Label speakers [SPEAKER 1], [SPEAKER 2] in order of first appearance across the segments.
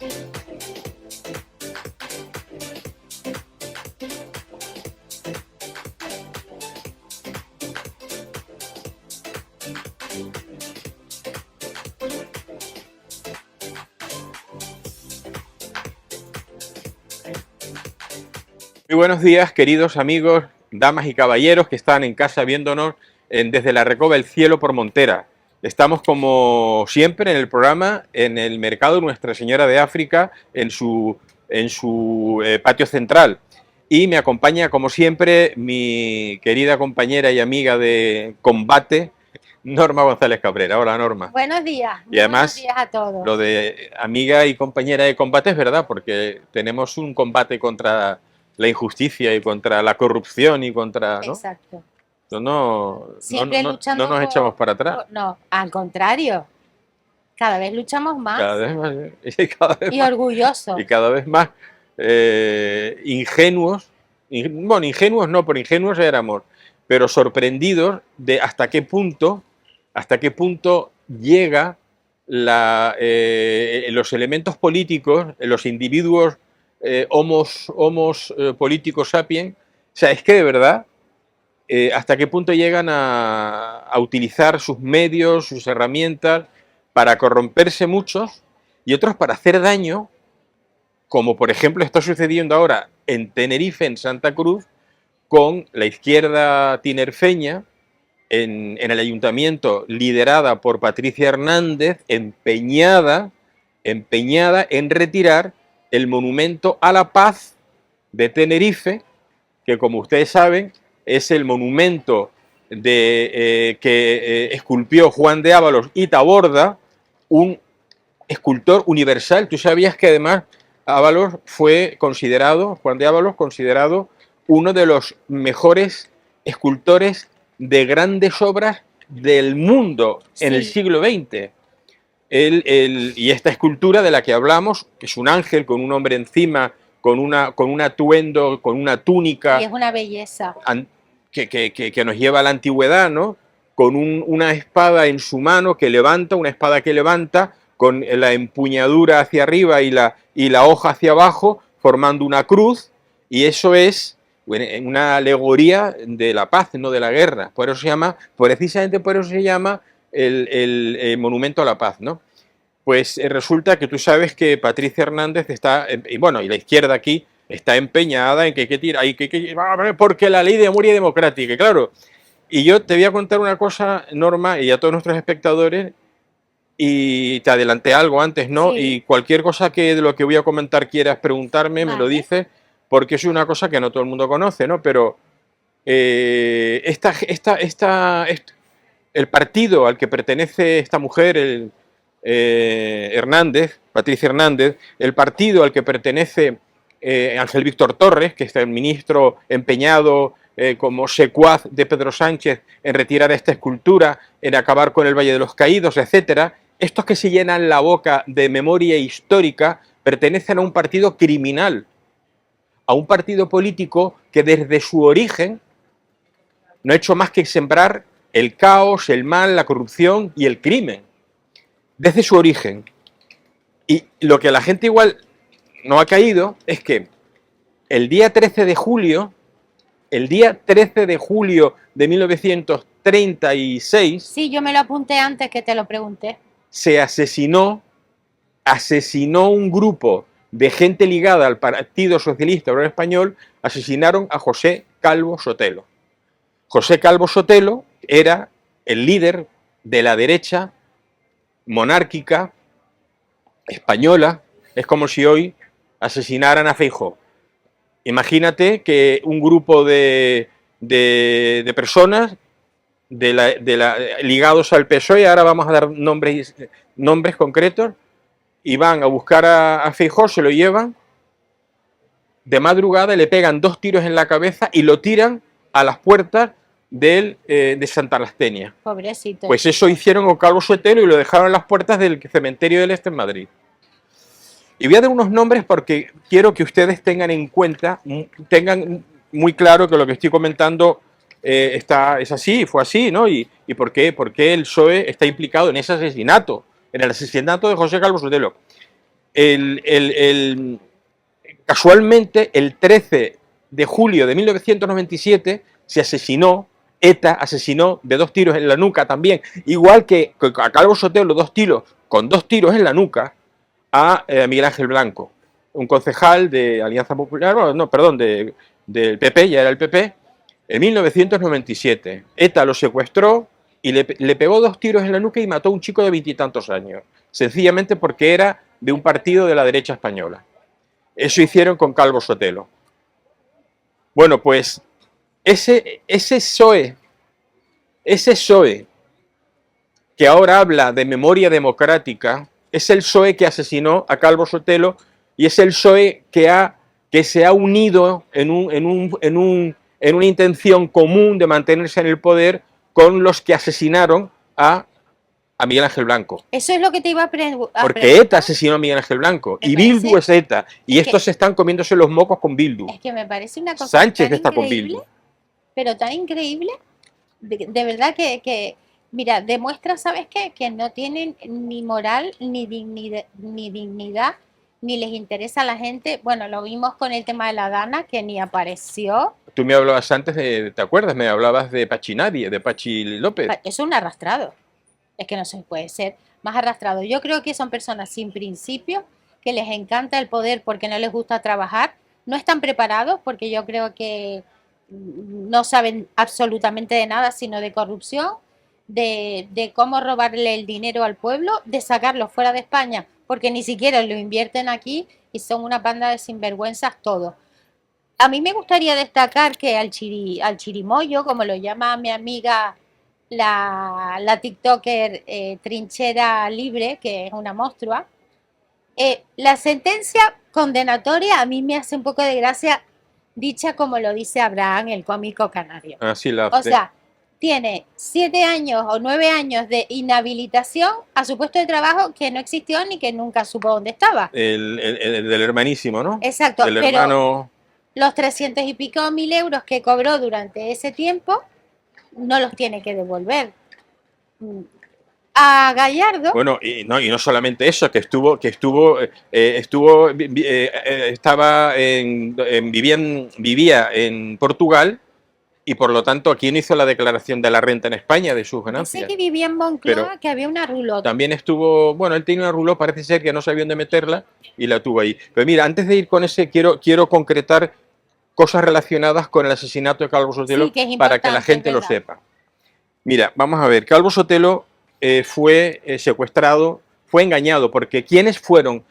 [SPEAKER 1] Muy buenos días, queridos amigos, damas y caballeros que están en casa viéndonos desde la Recoba del Cielo por Montera. Estamos como siempre en el programa en el mercado Nuestra Señora de África, en su patio central. Y me acompaña como siempre mi querida compañera y amiga de combate, Norma González Cabrera. Hola, Norma.
[SPEAKER 2] Buenos días.
[SPEAKER 1] Y además,
[SPEAKER 2] buenos días a todos.
[SPEAKER 1] Lo de amiga y compañera de combate es verdad, porque tenemos un combate contra la injusticia y contra la corrupción y contra... ¿no?
[SPEAKER 2] Exacto.
[SPEAKER 1] Siempre
[SPEAKER 2] no
[SPEAKER 1] nos echamos para atrás.
[SPEAKER 2] No, al contrario. Cada vez luchamos más.
[SPEAKER 1] Cada vez más. Y
[SPEAKER 2] orgullosos.
[SPEAKER 1] Y cada vez más ingenuos. Bueno, ingenuos no, por ingenuos éramos, pero sorprendidos de hasta qué punto llega los elementos políticos, los individuos homos políticos sapiens. O sea, es que de verdad, hasta qué punto llegan a utilizar sus medios, sus herramientas, para corromperse muchos y otros para hacer daño, como por ejemplo está sucediendo ahora en Tenerife, en Santa Cruz, con la izquierda tinerfeña, en el ayuntamiento, liderada por Patricia Hernández, empeñada en retirar el monumento a la paz de Tenerife, que como ustedes saben es el monumento que esculpió Juan de Ávalos y Taborda, un escultor universal. Tú sabías que además Juan de Ávalos considerado uno de los mejores escultores de grandes obras del mundo en el siglo XX. Y esta escultura de la que hablamos, que es un ángel con un hombre encima, con un atuendo, con una túnica.
[SPEAKER 2] Y es una belleza.
[SPEAKER 1] Que nos lleva a la antigüedad, ¿no? Con una espada en su mano una espada que levanta, con la empuñadura hacia arriba y la hoja hacia abajo, formando una cruz, y eso es una alegoría de la paz, no de la guerra. Precisamente por eso se llama el monumento a la paz, ¿no? Pues resulta que tú sabes que Patricia Hernández está, y la izquierda aquí está empeñada en porque la ley de memoria democrática, claro. Y yo te voy a contar una cosa, Norma, y a todos nuestros espectadores, y te adelanté algo antes, ¿no?
[SPEAKER 2] Sí.
[SPEAKER 1] Y cualquier cosa de lo que voy a comentar quieras preguntarme, me lo dices, porque es una cosa que no todo el mundo conoce, ¿no? Pero el partido al que pertenece esta mujer, Patricia Hernández, el partido al que pertenece Ángel Víctor Torres, que es el ministro empeñado como secuaz de Pedro Sánchez en retirar esta escultura, en acabar con el Valle de los Caídos, etcétera. Estos que se llenan la boca de memoria histórica pertenecen a un partido criminal, a un partido político que desde su origen no ha hecho más que sembrar el caos, el mal, la corrupción y el crimen. Desde su origen. Y lo que a la gente igual no ha caído es que el día 13 de julio de 1936...
[SPEAKER 2] Sí, yo me lo apunté antes que te lo pregunté.
[SPEAKER 1] Se asesinó un grupo de gente ligada al Partido Socialista Obrero Español, asesinaron a José Calvo Sotelo. José Calvo Sotelo era el líder de la derecha monárquica española. Es como si hoy asesinaran a Feijóo. Imagínate que un grupo de personas ligados al PSOE, ahora vamos a dar nombres concretos, y van a buscar a Feijóo, se lo llevan de madrugada, le pegan 2 tiros en la cabeza y lo tiran a las puertas de Santa Lastenia.
[SPEAKER 2] Pobrecito.
[SPEAKER 1] Pues eso hicieron con Calvo Sotelo y lo dejaron en las puertas del cementerio del Este en Madrid. Y voy a dar unos nombres porque quiero que ustedes tengan en cuenta, tengan muy claro que lo que estoy comentando es así, fue así, ¿no? Y por qué el PSOE está implicado en ese asesinato, en el asesinato de José Calvo Sotelo. casualmente, el 13 de julio de 1997 se asesinó, ETA asesinó de 2 tiros en la nuca también, igual que a Calvo Sotelo, con 2 tiros en la nuca, a Miguel Ángel Blanco, un concejal de Alianza Popular, no, perdón, del PP, ya era el PP, en 1997. ETA lo secuestró y le pegó 2 tiros en la nuca y mató a un chico de 20 y tantos años, sencillamente porque era de un partido de la derecha española. Eso hicieron con Calvo Sotelo. Bueno, pues ese PSOE que ahora habla de memoria democrática, es el PSOE que asesinó a Calvo Sotelo y es el PSOE que se ha unido en una intención común de mantenerse en el poder con los que asesinaron a Miguel Ángel Blanco.
[SPEAKER 2] Eso es lo que te iba a preguntar.
[SPEAKER 1] Porque ETA asesinó a Miguel Ángel Blanco y Bildu es ETA. Y estos están comiéndose los mocos con Bildu.
[SPEAKER 2] Es que me parece una cosa
[SPEAKER 1] Sánchez está con Bildu.
[SPEAKER 2] Pero tan increíble, de verdad que mira, demuestra, ¿sabes qué? Que no tienen ni moral, ni dignidad, ni les interesa a la gente. Bueno, lo vimos con el tema de la Dana, que ni apareció.
[SPEAKER 1] Tú me hablabas antes ¿te acuerdas? Me hablabas de Pachinari, de Pachi López.
[SPEAKER 2] Es un arrastrado. Es que no se puede ser más arrastrado. Yo creo que son personas sin principios, que les encanta el poder porque no les gusta trabajar, no están preparados porque yo creo que no saben absolutamente de nada, sino de corrupción, de cómo robarle el dinero al pueblo, de sacarlo fuera de España, porque ni siquiera lo invierten aquí y son una banda de sinvergüenzas todos. A mí me gustaría destacar que al chirimoyo, como lo llama mi amiga la TikToker Trinchera Libre, que es una monstrua, la sentencia condenatoria a mí me hace un poco de gracia, dicha como lo dice Abraham, el cómico canario. O sea, tiene 7 años o 9 años de inhabilitación a su puesto de trabajo que no existió ni que nunca supo dónde estaba.
[SPEAKER 1] El del hermanísimo, ¿no?
[SPEAKER 2] Exacto,
[SPEAKER 1] el hermano...
[SPEAKER 2] pero los 300 y pico mil euros que cobró durante ese tiempo no los tiene que devolver. A Gallardo.
[SPEAKER 1] Bueno, y no solamente eso, vivía en Portugal y por lo tanto aquí no hizo la declaración de la renta en España de sus ganancias.
[SPEAKER 2] Sé que vivía en Moncloa, que había una rulota.
[SPEAKER 1] También estuvo, bueno, él tenía una rulota, parece ser que no sabían dónde meterla y la tuvo ahí. Pero mira, antes de ir con ese, quiero concretar cosas relacionadas con el asesinato de Calvo Sotelo, sí, para que la gente lo sepa. Mira, vamos a ver, Calvo Sotelo fue secuestrado, fue engañado, porque ¿quiénes fueron?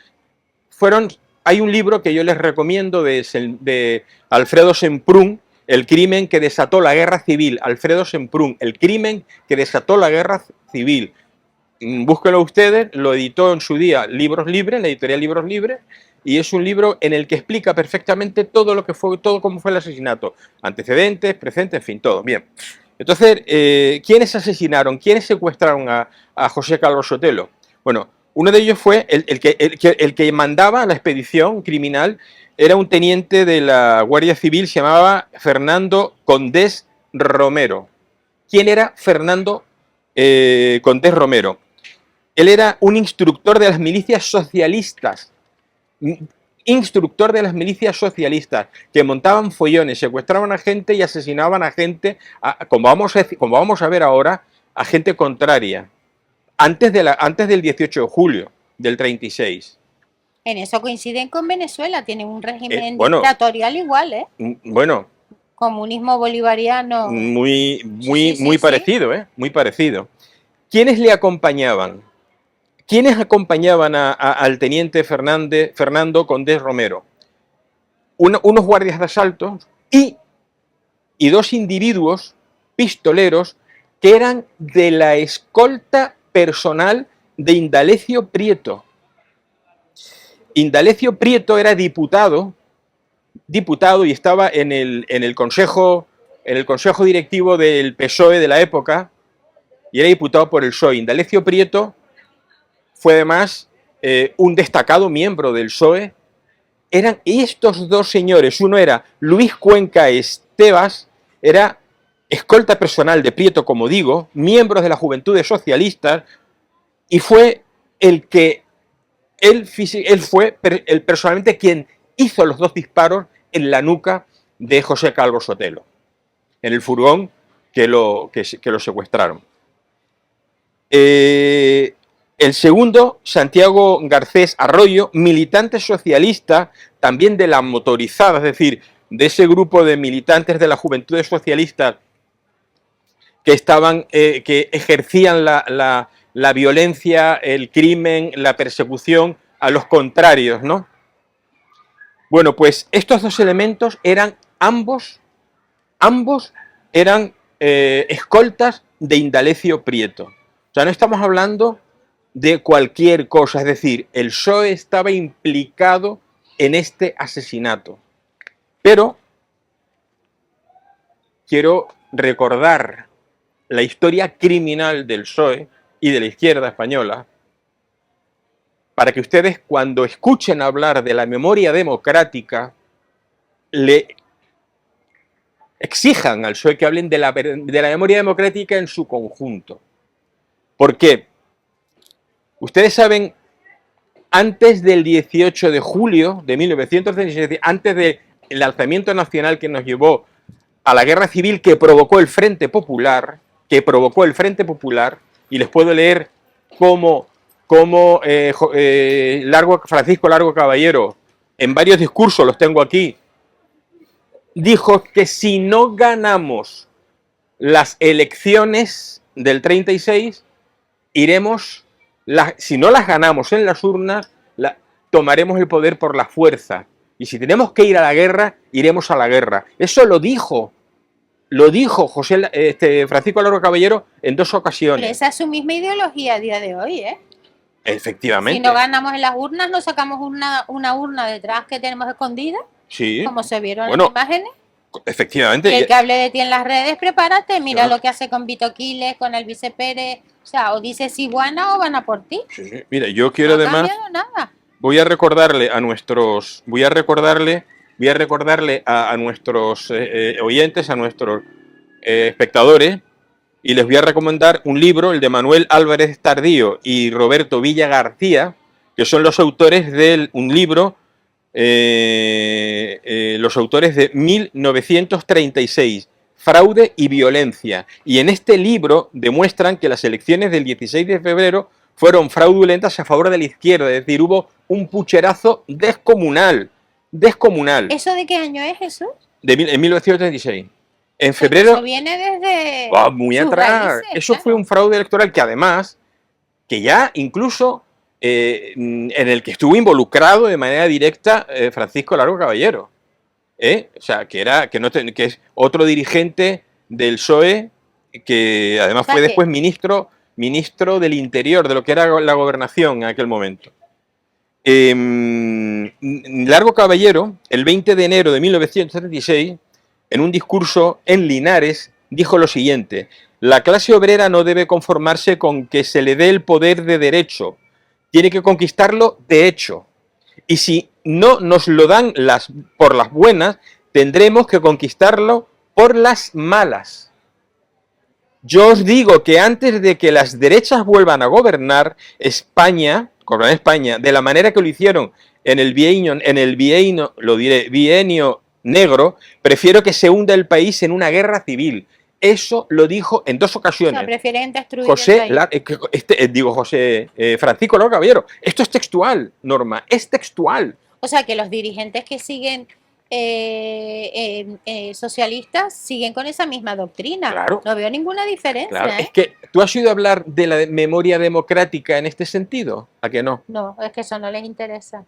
[SPEAKER 1] Hay un libro que yo les recomiendo de Alfredo Semprún, El crimen que desató la guerra civil. Alfredo Semprún, El crimen que desató la guerra civil. Búsquenlo ustedes, lo editó en su día Libros Libres, la editorial Libros Libres, y es un libro en el que explica perfectamente todo lo que fue, todo cómo fue el asesinato, antecedentes, presentes, en fin, todo. Bien. Entonces, ¿quiénes asesinaron? ¿Quiénes secuestraron a José Calvo Sotelo? Bueno, uno de ellos fue el que mandaba la expedición criminal, era un teniente de la Guardia Civil, se llamaba Fernando Condés Romero. ¿Quién era Fernando Condés Romero? Él era un instructor de las milicias socialistas. Que montaban follones, secuestraban a gente y asesinaban a gente, como vamos a ver ahora, a gente contraria, antes del 18 de julio del 36.
[SPEAKER 2] En eso coinciden con Venezuela, tienen un régimen dictatorial igual, ¿eh?
[SPEAKER 1] Bueno.
[SPEAKER 2] Comunismo bolivariano.
[SPEAKER 1] Muy parecido, ¿eh? Muy parecido. ¿Quiénes le acompañaban? ¿Quiénes acompañaban al teniente Fernando Condés Romero? Unos guardias de asalto y 2 individuos pistoleros que eran de la escolta personal de Indalecio Prieto. Indalecio Prieto era diputado y estaba en el consejo directivo del PSOE de la época y era diputado por el PSOE. Indalecio Prieto fue además un destacado miembro del PSOE. Eran estos 2 señores, uno era Luis Cuenca Estevas, era escolta personal de Prieto, como digo, miembros de las Juventudes Socialistas, y fue el que él fue personalmente quien hizo los 2 disparos en la nuca de José Calvo Sotelo, en el furgón que lo secuestraron. El segundo, Santiago Garcés Arroyo, militante socialista, también de la motorizada, es decir, de ese grupo de militantes de la Juventudes Socialistas que ejercían la violencia, el crimen, la persecución a los contrarios, ¿no? Bueno, pues estos 2 elementos eran ambos eran escoltas de Indalecio Prieto. O sea, no estamos hablando de cualquier cosa, es decir, el PSOE estaba implicado en este asesinato. Pero quiero recordar la historia criminal del PSOE y de la izquierda española para que ustedes, cuando escuchen hablar de la memoria democrática, le exijan al PSOE que hablen de la memoria democrática en su conjunto. ¿Por qué? Ustedes saben, antes del 18 de julio de 1936, antes del alzamiento nacional que nos llevó a la guerra civil que provocó el Frente Popular, y les puedo leer cómo Francisco Largo Caballero, en varios discursos, los tengo aquí, dijo que si no ganamos las elecciones del 36, si no las ganamos en las urnas, tomaremos el poder por la fuerza. Y si tenemos que ir a la guerra, iremos a la guerra. Eso lo dijo Francisco Largo Caballero en 2 ocasiones.
[SPEAKER 2] Pero esa es su misma ideología a día de hoy, ¿eh?
[SPEAKER 1] Efectivamente.
[SPEAKER 2] Si no ganamos en las urnas, nos sacamos una urna detrás que tenemos escondida,
[SPEAKER 1] sí,
[SPEAKER 2] como se vieron en las imágenes.
[SPEAKER 1] Efectivamente.
[SPEAKER 2] Y el que hable de ti en las redes, prepárate, mira lo que hace con Vito Quiles, con el Vice Pérez, o sea, o dices si buena o van a por ti.
[SPEAKER 1] Sí. Mira, yo quiero
[SPEAKER 2] no
[SPEAKER 1] además,
[SPEAKER 2] nada.
[SPEAKER 1] voy a recordarle a nuestros oyentes, a nuestros espectadores, y les voy a recomendar un libro, el de Manuel Álvarez Tardío y Roberto Villa García, que son los autores de un libro, los autores de 1936, Fraude y Violencia. Y en este libro demuestran que las elecciones del 16 de febrero fueron fraudulentas a favor de la izquierda, es decir, hubo un pucherazo descomunal.
[SPEAKER 2] ¿Eso de qué año es, Jesús?
[SPEAKER 1] En 1936. En febrero...
[SPEAKER 2] Eso viene desde...
[SPEAKER 1] muy atrás.
[SPEAKER 2] Raíces,
[SPEAKER 1] eso
[SPEAKER 2] claro.
[SPEAKER 1] Fue un fraude electoral que además, que ya incluso en el que estuvo involucrado de manera directa Francisco Largo Caballero. O sea, que es otro dirigente del PSOE, que además fue después ministro del Interior, de lo que era la gobernación en aquel momento. Largo Caballero, el 20 de enero de 1936, en un discurso en Linares, dijo lo siguiente: la clase obrera no debe conformarse con que se le dé el poder de derecho, tiene que conquistarlo de hecho. Y si no nos lo dan por las buenas, tendremos que conquistarlo por las malas. Yo os digo que antes de que las derechas vuelvan a gobernar España, de la manera que lo hicieron en el bienio negro, prefiero que se hunda el país en una guerra civil. Eso lo dijo en 2 ocasiones.
[SPEAKER 2] O sea, prefieren destruir
[SPEAKER 1] Francisco Largo Caballero. Esto es textual, Norma, es textual.
[SPEAKER 2] O sea, que los dirigentes que siguen socialistas siguen con esa misma doctrina.
[SPEAKER 1] Claro.
[SPEAKER 2] No veo ninguna diferencia.
[SPEAKER 1] Claro. Es que tú has oído hablar de la memoria democrática en este sentido, ¿a que no?
[SPEAKER 2] No, es que eso no les interesa.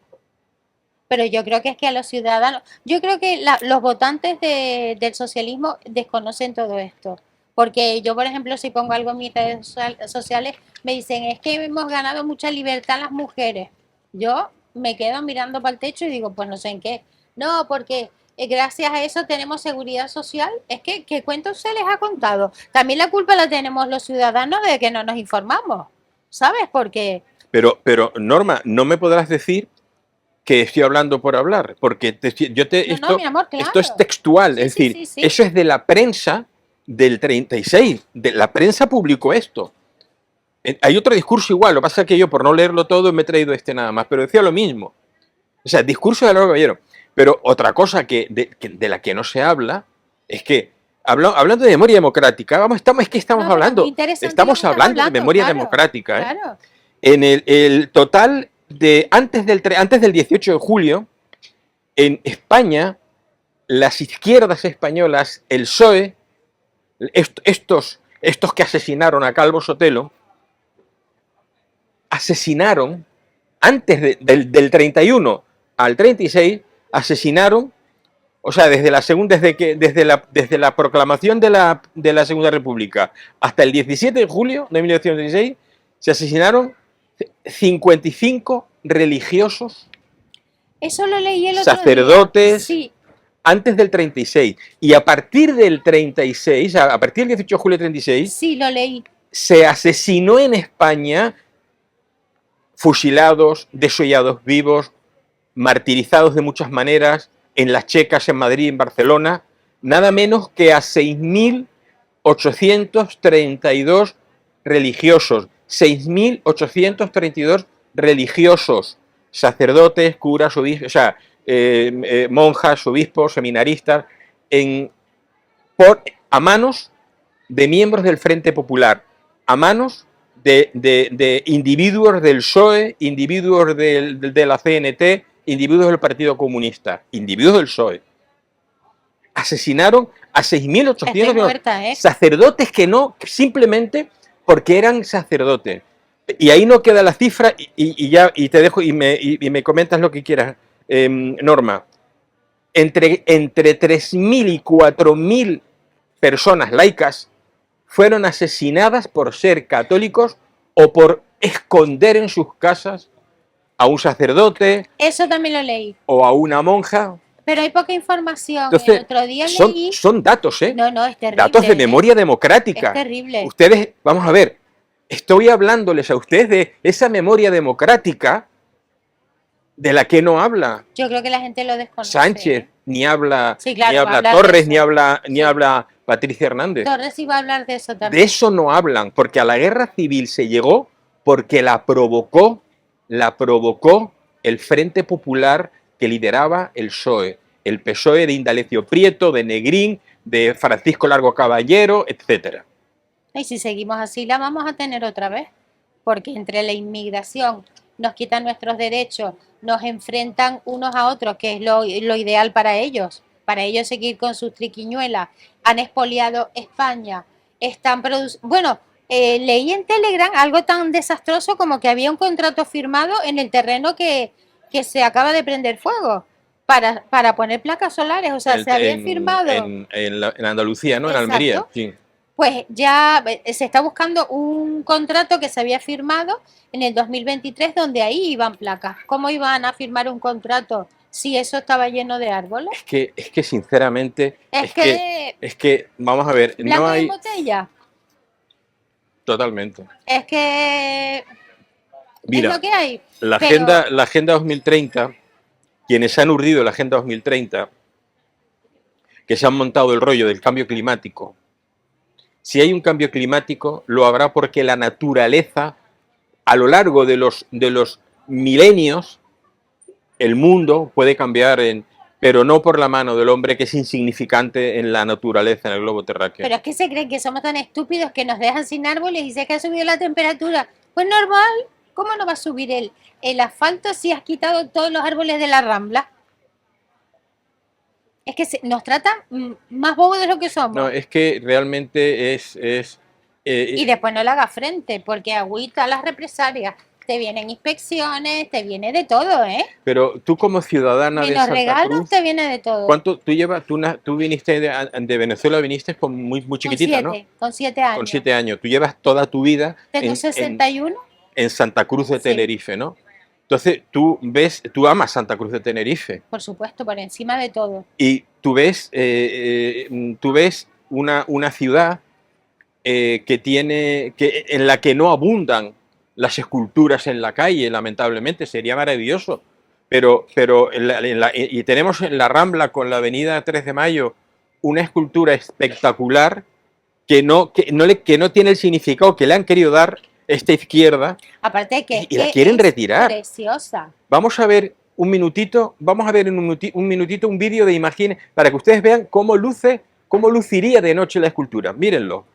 [SPEAKER 2] Pero yo creo que es que a los ciudadanos, yo creo que los votantes del socialismo desconocen todo esto. Porque yo, por ejemplo, si pongo algo en mis redes sociales, me dicen, es que hemos ganado mucha libertad las mujeres. Yo me quedo mirando para el techo y digo, pues no sé en qué. No, porque gracias a eso tenemos seguridad social. Es que, ¿qué cuento se les ha contado? También la culpa la tenemos los ciudadanos de que no nos informamos, ¿sabes? Porque...
[SPEAKER 1] Pero Norma, no me podrás decir que estoy hablando por hablar, porque
[SPEAKER 2] mi amor, claro.
[SPEAKER 1] Esto es textual, es decir, eso es de la prensa del 36, la prensa publicó esto. Hay otro discurso igual, lo que pasa es que yo por no leerlo todo me he traído este nada más, pero decía lo mismo. O sea, discurso de Álvaro Caballero. Pero otra cosa de la que no se habla es que, hablando de memoria democrática, es que estamos
[SPEAKER 2] No, pero
[SPEAKER 1] hablando,
[SPEAKER 2] muy interesante lo
[SPEAKER 1] estamos
[SPEAKER 2] que estás
[SPEAKER 1] hablando de
[SPEAKER 2] hablando,
[SPEAKER 1] memoria
[SPEAKER 2] claro,
[SPEAKER 1] democrática.
[SPEAKER 2] claro.
[SPEAKER 1] En el total de antes del 18 de julio, en España, las izquierdas españolas, el PSOE, estos que asesinaron a Calvo Sotelo, asesinaron, del 31 al 36, asesinaron, o sea, desde la proclamación de la Segunda República hasta el 17 de julio de 1936, se asesinaron 55 religiosos,
[SPEAKER 2] Eso lo leí el otro
[SPEAKER 1] sacerdotes,
[SPEAKER 2] día. Sí,
[SPEAKER 1] antes del 36. Y a partir del 36, a partir del 18 de julio del 36,
[SPEAKER 2] sí, lo leí.
[SPEAKER 1] se asesinó en España fusilados, desollados vivos, martirizados de muchas maneras, en las Checas, en Madrid, en Barcelona, nada menos que a 6.832 religiosos. 6.832 religiosos, sacerdotes, curas, obispos, o sea, monjas, obispos, seminaristas, a manos de miembros del Frente Popular, a manos de individuos del PSOE, individuos de la CNT, individuos del Partido Comunista, individuos del PSOE. Asesinaron a 6.800 sacerdotes que no, simplemente porque eran sacerdotes. Y ahí no queda la cifra y te dejo y me comentas lo que quieras, Norma. Entre 3.000 y 4.000 personas laicas fueron asesinadas por ser católicos o por esconder en sus casas a un sacerdote.
[SPEAKER 2] Eso también lo leí.
[SPEAKER 1] O a una monja.
[SPEAKER 2] Pero hay poca información.
[SPEAKER 1] Entonces,
[SPEAKER 2] el otro día
[SPEAKER 1] leí... son datos, ¿eh?
[SPEAKER 2] No, es terrible.
[SPEAKER 1] Datos de memoria democrática.
[SPEAKER 2] Es terrible.
[SPEAKER 1] Ustedes, vamos a ver, estoy hablándoles a ustedes de esa memoria democrática de la que no habla.
[SPEAKER 2] Yo creo que la gente lo desconoce.
[SPEAKER 1] Sánchez, ni habla,
[SPEAKER 2] sí, claro,
[SPEAKER 1] ni habla Torres, ni habla Patricia Hernández.
[SPEAKER 2] Torres iba a hablar de eso también.
[SPEAKER 1] De eso no hablan, porque a la guerra civil se llegó porque la provocó el Frente Popular que lideraba el PSOE. El PSOE de Indalecio Prieto, de Negrín, de Francisco Largo Caballero, etc.
[SPEAKER 2] Y si seguimos así, la vamos a tener otra vez, porque entre la inmigración nos quitan nuestros derechos, nos enfrentan unos a otros, que es lo ideal para ellos seguir con sus triquiñuelas, han expoliado España, están produciendo... Bueno, leí en Telegram algo tan desastroso como que había un contrato firmado en el terreno que se acaba de prender fuego para poner placas solares, o sea, se había firmado...
[SPEAKER 1] En Andalucía, ¿no? Exacto. En Almería, sí.
[SPEAKER 2] Pues ya se está buscando un contrato que se había firmado en el 2023 donde ahí iban placas. ¿Cómo iban a firmar un contrato si eso estaba lleno de árboles?
[SPEAKER 1] Es que sinceramente, es que vamos a ver,
[SPEAKER 2] no hay botella.
[SPEAKER 1] Totalmente.
[SPEAKER 2] Es que
[SPEAKER 1] mira,
[SPEAKER 2] es lo que hay.
[SPEAKER 1] La agenda 2030, quienes han urdido la agenda 2030, que se han montado el rollo del cambio climático. Si hay un cambio climático, lo habrá porque la naturaleza, a lo largo de los milenios, el mundo puede cambiar, pero no por la mano del hombre, que es insignificante en la naturaleza, en el globo terráqueo.
[SPEAKER 2] Pero es que se creen que somos tan estúpidos que nos dejan sin árboles y se que ha subido la temperatura. Pues normal, ¿cómo no va a subir el asfalto si has quitado todos los árboles de la Rambla? Es que nos tratan más bobos de lo que somos.
[SPEAKER 1] No, es que realmente
[SPEAKER 2] y después no le hagas frente, porque agüita las represalias. Te vienen inspecciones, te viene de todo, ¿eh?
[SPEAKER 1] Pero tú como ciudadana de Santa
[SPEAKER 2] regalos
[SPEAKER 1] Cruz,
[SPEAKER 2] te viene de todo.
[SPEAKER 1] ¿Cuánto tú llevas? Tú viniste de Venezuela, viniste muy chiquitita, ¿no?
[SPEAKER 2] Con 7 años.
[SPEAKER 1] Con 7 años. Tú llevas toda tu vida...
[SPEAKER 2] Tengo 61.
[SPEAKER 1] En Santa Cruz de Tenerife, ¿no? Entonces, tú amas Santa Cruz de Tenerife.
[SPEAKER 2] Por supuesto, por encima de todo.
[SPEAKER 1] Y tú ves una ciudad en la que no abundan las esculturas en la calle, lamentablemente, sería maravilloso. Pero y tenemos en la Rambla, con la avenida 3 de Mayo, una escultura espectacular que no tiene el significado que le han querido dar esta izquierda,
[SPEAKER 2] Aparte que,
[SPEAKER 1] y la quieren retirar.
[SPEAKER 2] Preciosa.
[SPEAKER 1] Vamos a ver un minutito, un minutito un vídeo de imagen para que ustedes vean cómo luciría de noche la escultura. Mírenlo.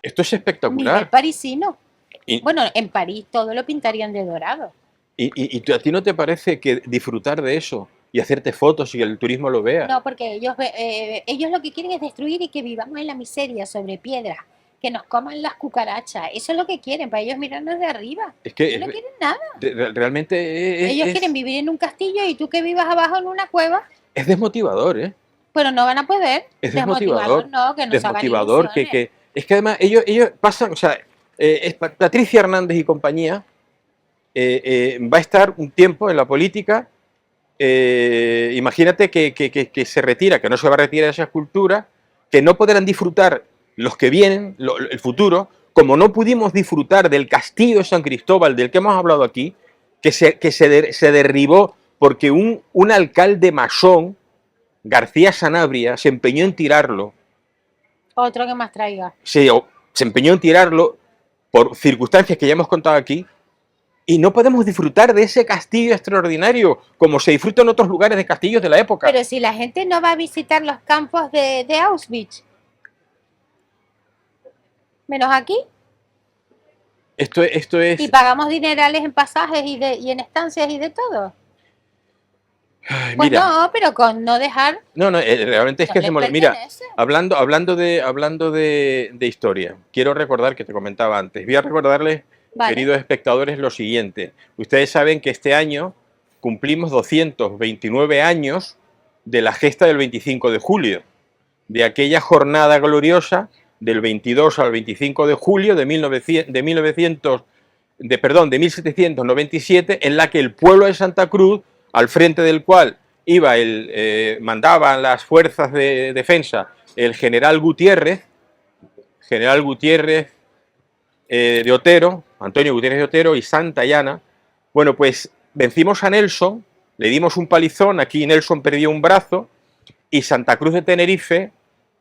[SPEAKER 1] Esto es espectacular.
[SPEAKER 2] Nivel parisino.
[SPEAKER 1] Y,
[SPEAKER 2] bueno, en París todo lo pintarían de dorado.
[SPEAKER 1] ¿Y a ti no te parece que disfrutar de eso y hacerte fotos y que el turismo lo vea?
[SPEAKER 2] No, porque ellos lo que quieren es destruir y que vivamos en la miseria sobre piedras, que nos coman las cucarachas. Eso es lo que quieren, para ellos mirarnos de arriba.
[SPEAKER 1] Es que
[SPEAKER 2] no quieren nada.
[SPEAKER 1] Realmente
[SPEAKER 2] ellos quieren vivir en un castillo y tú que vivas abajo en una cueva.
[SPEAKER 1] Es desmotivador, ¿eh?
[SPEAKER 2] Pero no van a poder.
[SPEAKER 1] Es desmotivador.
[SPEAKER 2] No, que nos
[SPEAKER 1] desmotivador,
[SPEAKER 2] hagan ilusiones.
[SPEAKER 1] Es que además ellos pasan, o sea, Patricia Hernández y compañía va a estar un tiempo en la política. Imagínate que se retira, que no se va a retirar esa escultura, que no podrán disfrutar los que vienen, el futuro, como no pudimos disfrutar del castillo de San Cristóbal, del que hemos hablado aquí, que se derribó porque un alcalde masón, García Sanabria, se empeñó en tirarlo.
[SPEAKER 2] Otro que más traiga.
[SPEAKER 1] Se empeñó en tirarlo por circunstancias que ya hemos contado aquí, y no podemos disfrutar de ese castillo extraordinario como se disfruta en otros lugares de castillos de la época.
[SPEAKER 2] Pero si la gente no va a visitar los campos de Auschwitz, menos aquí.
[SPEAKER 1] Esto es...
[SPEAKER 2] Y pagamos dinerales en pasajes y en estancias y de todo.
[SPEAKER 1] Ay,
[SPEAKER 2] pues
[SPEAKER 1] mira,
[SPEAKER 2] no, pero con no dejar...
[SPEAKER 1] No, realmente es que hacemos... Mira, hablando de historia, quiero recordar que te comentaba antes. Voy a recordarles, queridos espectadores, lo siguiente. Ustedes saben que este año cumplimos 229 años de la gesta del 25 de julio, de aquella jornada gloriosa del 22 al 25 de julio de 1797, en la que el pueblo de Santa Cruz, al frente del cual mandaban las fuerzas de defensa el general Gutiérrez de Otero, Antonio Gutiérrez de Otero y Santayana. Bueno, pues vencimos a Nelson, le dimos un palizón, aquí Nelson perdió un brazo, y Santa Cruz de Tenerife,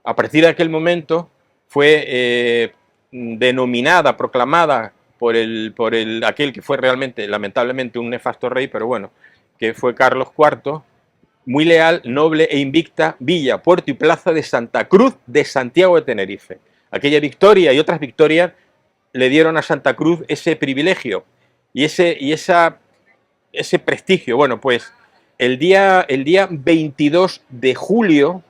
[SPEAKER 1] a partir de aquel momento, fue denominada, proclamada por aquel que fue realmente, lamentablemente, un nefasto rey, pero bueno, que fue Carlos IV, muy leal, noble e invicta villa, puerto y plaza de Santa Cruz de Santiago de Tenerife. Aquella victoria y otras victorias le dieron a Santa Cruz ese privilegio y ese prestigio. Bueno, pues el día 22 de julio,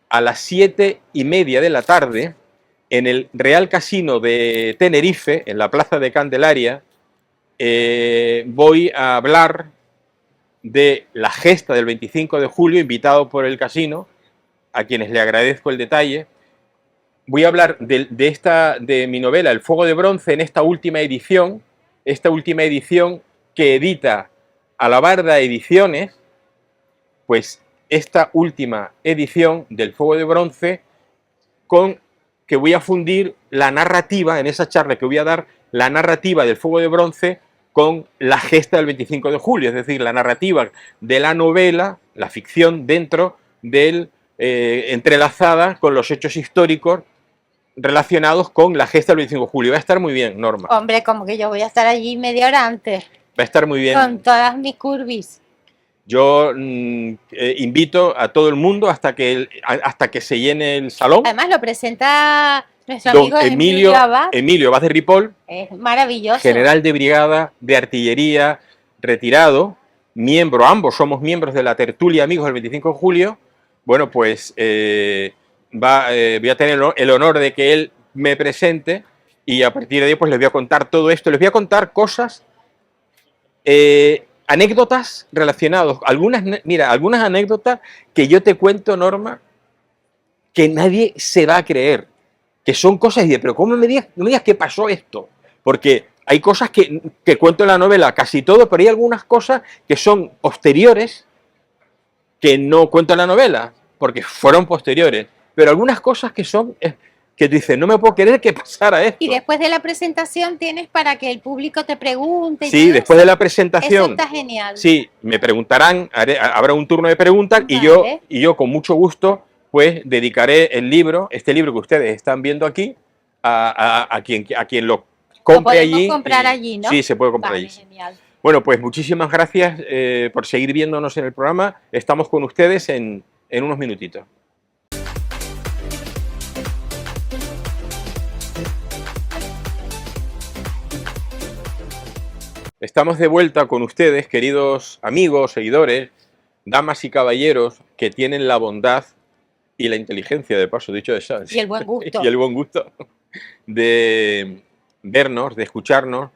[SPEAKER 1] a las 7:30 de la tarde, en el Real Casino de Tenerife, en la Plaza de Candelaria, voy a hablar de la gesta del 25 de julio, invitado por el casino, a quienes le agradezco el detalle. Voy a hablar de mi novela El Fuego de Bronce en esta última edición que edita Alabarda Ediciones. Pues esta última edición del Fuego de Bronce, con que voy a fundir la narrativa, en esa charla que voy a dar, la narrativa del Fuego de Bronce con la gesta del 25 de julio, es decir, la narrativa de la novela, la ficción dentro del entrelazada con los hechos históricos relacionados con la gesta del 25 de julio. Va a estar muy bien, Norma.
[SPEAKER 2] Hombre, como que yo voy a estar allí media hora antes.
[SPEAKER 1] Va a estar muy bien.
[SPEAKER 2] Con todas mis curvis.
[SPEAKER 1] Yo invito a todo el mundo hasta que se llene el salón.
[SPEAKER 2] Además lo presenta nuestro amigo
[SPEAKER 1] Emilio Vaz de Ripoll.
[SPEAKER 2] Es maravilloso.
[SPEAKER 1] General de brigada de artillería retirado, ambos somos miembros de la tertulia Amigos del 25 de julio. Bueno, pues voy a tener el honor de que él me presente y a partir de ahí pues les voy a contar todo esto, les voy a contar cosas, anécdotas relacionadas, algunas anécdotas que yo te cuento, Norma, que nadie se va a creer, que son cosas de, pero ¿cómo no me digas que pasó esto? Porque hay cosas que cuento en la novela, casi todo, pero hay algunas cosas que son posteriores, que no cuento en la novela, porque fueron posteriores, pero algunas cosas que son, que tú dices, no me puedo creer que pasara esto.
[SPEAKER 2] Y después de la presentación tienes para que el público te pregunte. Y
[SPEAKER 1] sí,
[SPEAKER 2] todo
[SPEAKER 1] después
[SPEAKER 2] eso.
[SPEAKER 1] de la presentación.
[SPEAKER 2] Eso está genial.
[SPEAKER 1] Sí, me preguntarán, habrá un turno de preguntas,
[SPEAKER 2] Vale.
[SPEAKER 1] y yo con mucho gusto pues dedicaré el libro, este libro que ustedes están viendo aquí, a quien lo compre allí.
[SPEAKER 2] Lo podemos comprar allí, ¿no?
[SPEAKER 1] Sí, se puede comprar
[SPEAKER 2] vale,
[SPEAKER 1] allí.
[SPEAKER 2] Genial.
[SPEAKER 1] Bueno, pues muchísimas gracias por seguir viéndonos en el programa. Estamos con ustedes en unos minutitos. Estamos de vuelta con ustedes, queridos amigos, seguidores, damas y caballeros que tienen la bondad y la inteligencia, de paso, dicho de esas.
[SPEAKER 2] Y el buen gusto.
[SPEAKER 1] Y el buen gusto de vernos, de escucharnos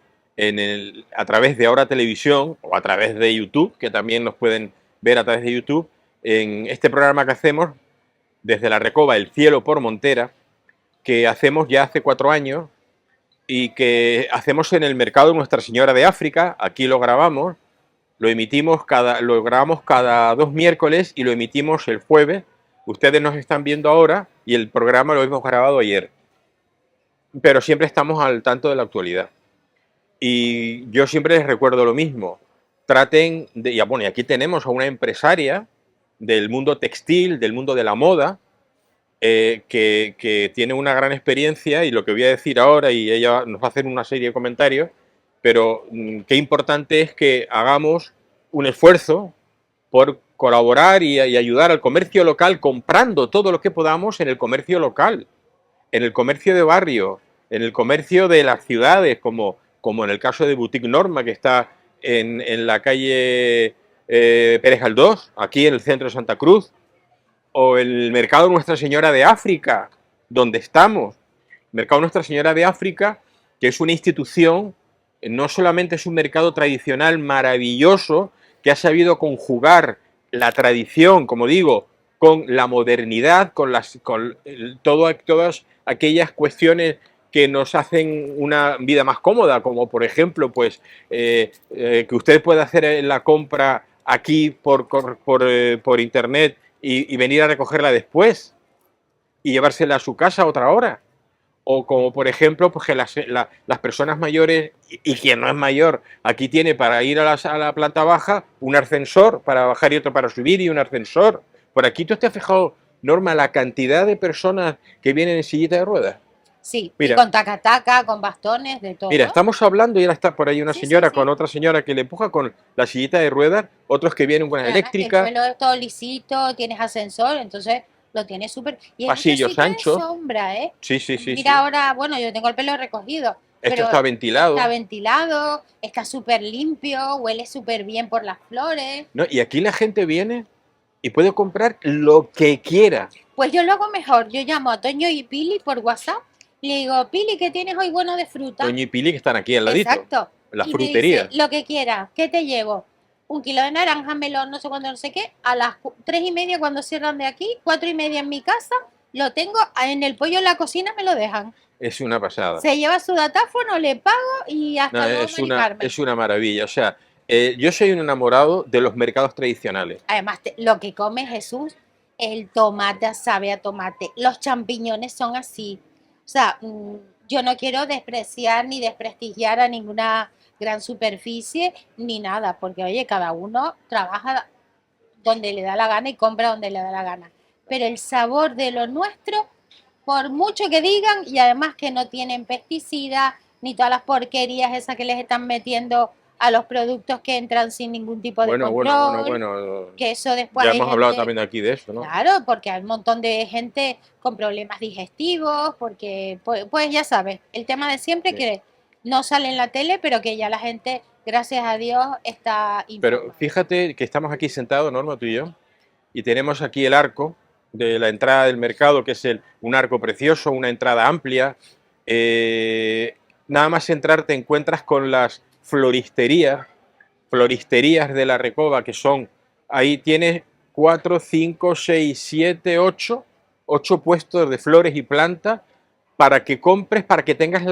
[SPEAKER 1] a través de Ahora Televisión o a través de YouTube, que también nos pueden ver a través de YouTube, en este programa que hacemos desde la Recoba, El Cielo por Montera, que hacemos ya hace 4 años y que hacemos en el mercado de Nuestra Señora de África. Aquí lo grabamos, lo grabamos cada 2 miércoles y lo emitimos el jueves. Ustedes nos están viendo ahora y el programa lo hemos grabado ayer. Pero siempre estamos al tanto de la actualidad. Y yo siempre les recuerdo lo mismo. Traten de... Y bueno, y aquí tenemos a una empresaria del mundo textil, del mundo de la moda, que tiene una gran experiencia, y lo que voy a decir ahora, y ella nos va a hacer una serie de comentarios, pero qué importante es que hagamos un esfuerzo por colaborar y ayudar al comercio local, comprando todo lo que podamos en el comercio local, en el comercio de barrio, en el comercio de las ciudades, como en el caso de Boutique Norma, que está en la calle Pérez Galdós, aquí en el centro de Santa Cruz, o el Mercado Nuestra Señora de África, donde estamos. Mercado Nuestra Señora de África, que es una institución, no solamente es un mercado tradicional maravilloso, que ha sabido conjugar la tradición, como digo, con la modernidad, con todas aquellas cuestiones que nos hacen una vida más cómoda, como por ejemplo, pues que usted pueda hacer la compra aquí por internet y venir a recogerla después y llevársela a su casa a otra hora. O como por ejemplo, pues que las personas mayores, y quien no es mayor, aquí tiene para ir a la planta baja un ascensor para bajar y otro para subir, y un ascensor. Por aquí, ¿tú te has fijado, Norma, la cantidad de personas que vienen en sillita de ruedas?
[SPEAKER 2] Sí,
[SPEAKER 1] Mira,
[SPEAKER 2] y con taca-taca, con bastones, de todo.
[SPEAKER 1] Mira, estamos hablando y ahora está por ahí una señora con otra señora que le empuja con la sillita de ruedas, otros que vienen con la eléctrica.
[SPEAKER 2] El suelo es todo lisito, tienes ascensor, entonces lo tienes súper... Y
[SPEAKER 1] pasillos anchos.
[SPEAKER 2] de sombra, ¿eh?
[SPEAKER 1] Sí.
[SPEAKER 2] Mira, ahora, bueno, yo tengo el pelo recogido.
[SPEAKER 1] Esto está ventilado.
[SPEAKER 2] Está ventilado, está súper limpio, huele súper bien por las flores.
[SPEAKER 1] No, y aquí la gente viene y puede comprar lo que quiera.
[SPEAKER 2] Pues yo lo hago mejor. Yo llamo a Toño y Pili por WhatsApp. Le digo, Pili, ¿qué tienes hoy bueno de fruta?
[SPEAKER 1] Toño y Pili, que están aquí al ladito.
[SPEAKER 2] Exacto.
[SPEAKER 1] La frutería.
[SPEAKER 2] Lo que quieras, ¿qué te llevo? 1 kilo de naranja, melón, no sé cuándo, no sé qué. A las 3:30 cuando cierran de aquí, 4:30 en mi casa, lo tengo en el pollo en la cocina, me lo dejan.
[SPEAKER 1] Es una pasada.
[SPEAKER 2] Se lleva su datáfono, le pago y hasta luego,
[SPEAKER 1] es una maravilla. O sea, yo soy un enamorado de los mercados tradicionales.
[SPEAKER 2] Además, lo que come Jesús, el tomate sabe a tomate, los champiñones son así. O sea, yo no quiero despreciar ni desprestigiar a ninguna gran superficie ni nada, porque oye, cada uno trabaja donde le da la gana y compra donde le da la gana. Pero el sabor de lo nuestro, por mucho que digan, y además que no tienen pesticidas, ni todas las porquerías esas que les están metiendo a los productos que entran sin ningún tipo de control.
[SPEAKER 1] Bueno.
[SPEAKER 2] Que eso después
[SPEAKER 1] ya hemos hablado también aquí de eso, ¿no?
[SPEAKER 2] Claro, porque hay un montón de gente con problemas digestivos, porque, pues ya sabes, el tema de siempre
[SPEAKER 1] Sí.
[SPEAKER 2] que no sale en la tele, pero que ya la gente, gracias a Dios, está informada.
[SPEAKER 1] Pero fíjate que estamos aquí sentados, Norma, tú y yo, y tenemos aquí el arco de la entrada del mercado, que es un arco precioso, una entrada amplia, Nada más entrar te encuentras con las floristerías de la Recoba, que son, ahí tienes 4, 5, 6, 7, 8 puestos de flores y plantas para que compres, para que tengas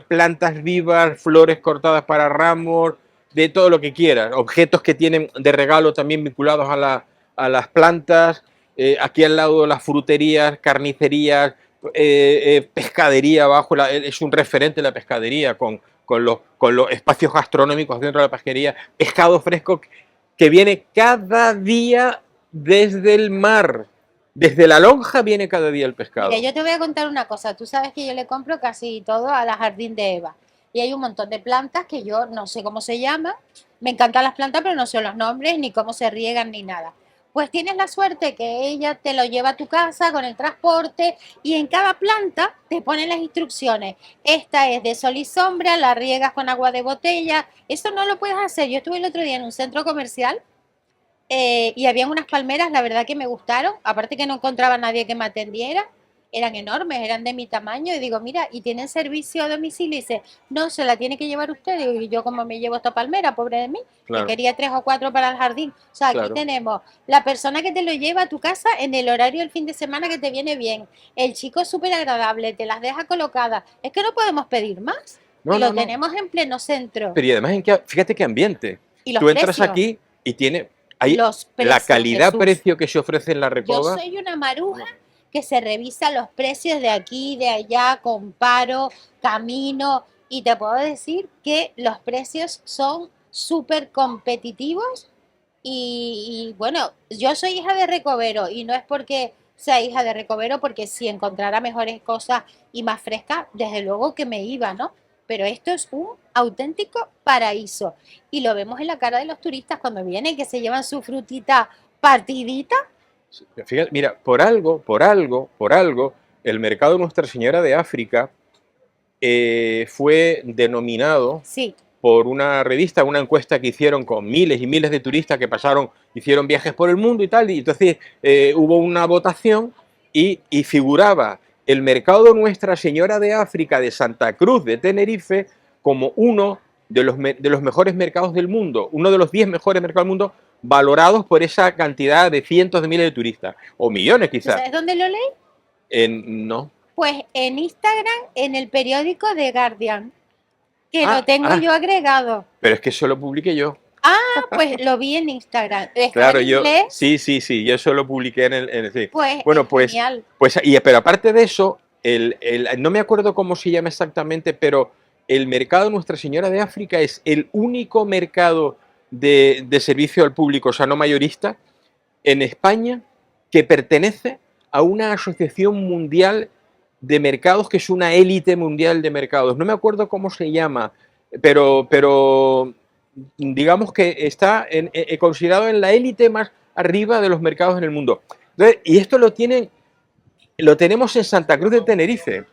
[SPEAKER 1] plantas vivas, flores cortadas para ramos, de todo lo que quieras, objetos que tienen de regalo también vinculados a las plantas, aquí al lado las fruterías, carnicerías, pescadería abajo, es un referente la pescadería con los espacios gastronómicos dentro de la pesquería, pescado fresco que viene cada día desde el mar. Desde la lonja viene cada día el pescado.
[SPEAKER 2] Mira, yo te voy a contar una cosa. Tú sabes que yo le compro casi todo a la Jardín de Eva. Y hay un montón de plantas que yo no sé cómo se llaman. Me encantan las plantas, pero no sé los nombres, ni cómo se riegan, ni nada. Pues tienes la suerte que ella te lo lleva a tu casa con el transporte y en cada planta te ponen las instrucciones. Esta es de sol y sombra, la riegas con agua de botella. Eso no lo puedes hacer. Yo estuve el otro día en un centro comercial y habían unas palmeras, la verdad que me gustaron, aparte que no encontraba a nadie que me atendiera, eran enormes, eran de mi tamaño, y digo, mira, ¿y tienen servicio a domicilio? Y dice, no, se la tiene que llevar usted, y yo como me llevo esta palmera, pobre de mí,
[SPEAKER 1] Claro.
[SPEAKER 2] que quería 3 o 4 para el jardín. O sea, aquí
[SPEAKER 1] Claro.
[SPEAKER 2] tenemos la persona que te lo lleva a tu casa en el horario del fin de semana que te viene bien, el chico es súper agradable, te las deja colocadas, es que no podemos pedir más,
[SPEAKER 1] No,
[SPEAKER 2] y lo
[SPEAKER 1] no, no.
[SPEAKER 2] tenemos en pleno centro.
[SPEAKER 1] Pero y además, fíjate qué ambiente.
[SPEAKER 2] Y los
[SPEAKER 1] Tú entras
[SPEAKER 2] precios.
[SPEAKER 1] aquí y tiene ahí
[SPEAKER 2] Los
[SPEAKER 1] la
[SPEAKER 2] precios,
[SPEAKER 1] calidad-precio que se ofrece en la
[SPEAKER 2] Yo
[SPEAKER 1] Recoba.
[SPEAKER 2] soy una maruja que se revisa los precios de aquí, de allá, comparo, camino y te puedo decir que los precios son súper competitivos y bueno, yo soy hija de Recovero y no es porque sea hija de Recovero, porque si encontrara mejores cosas y más frescas, desde luego que me iba, ¿no? Pero esto es un auténtico paraíso y lo vemos en la cara de los turistas cuando vienen, que se llevan su frutita partidita.
[SPEAKER 1] Fíjate, mira, por algo, el mercado Nuestra Señora de África fue denominado
[SPEAKER 2] Sí,
[SPEAKER 1] por una revista, una encuesta que hicieron con miles y miles de turistas que pasaron, hicieron viajes por el mundo y tal, y entonces hubo una votación y figuraba el mercado Nuestra Señora de África de Santa Cruz de Tenerife como uno de los mejores mercados del mundo, uno de los 10 mejores mercados del mundo, valorados por esa cantidad de cientos de miles de turistas, o millones
[SPEAKER 2] ¿tú
[SPEAKER 1] quizás.
[SPEAKER 2] sabes dónde lo leí?
[SPEAKER 1] No.
[SPEAKER 2] Pues en Instagram, en el periódico The Guardian, que
[SPEAKER 1] Ah,
[SPEAKER 2] lo tengo yo agregado.
[SPEAKER 1] pero es que eso lo publiqué yo.
[SPEAKER 2] Ah, pues lo vi en Instagram. Está
[SPEAKER 1] Claro,
[SPEAKER 2] en
[SPEAKER 1] yo
[SPEAKER 2] inglés,
[SPEAKER 1] sí, yo eso lo publiqué sí.
[SPEAKER 2] pues
[SPEAKER 1] Bueno,
[SPEAKER 2] es
[SPEAKER 1] pues,
[SPEAKER 2] genial.
[SPEAKER 1] pero aparte de eso, no me acuerdo cómo se llama exactamente, pero el mercado Nuestra Señora de África es el único mercado de servicio al público, o sea, no mayorista, en España que pertenece a una asociación mundial de mercados que es una élite mundial de mercados. No me acuerdo cómo se llama, pero digamos que está considerado en la élite más arriba de los mercados en el mundo. Entonces, y esto lo tenemos en Santa Cruz de Tenerife.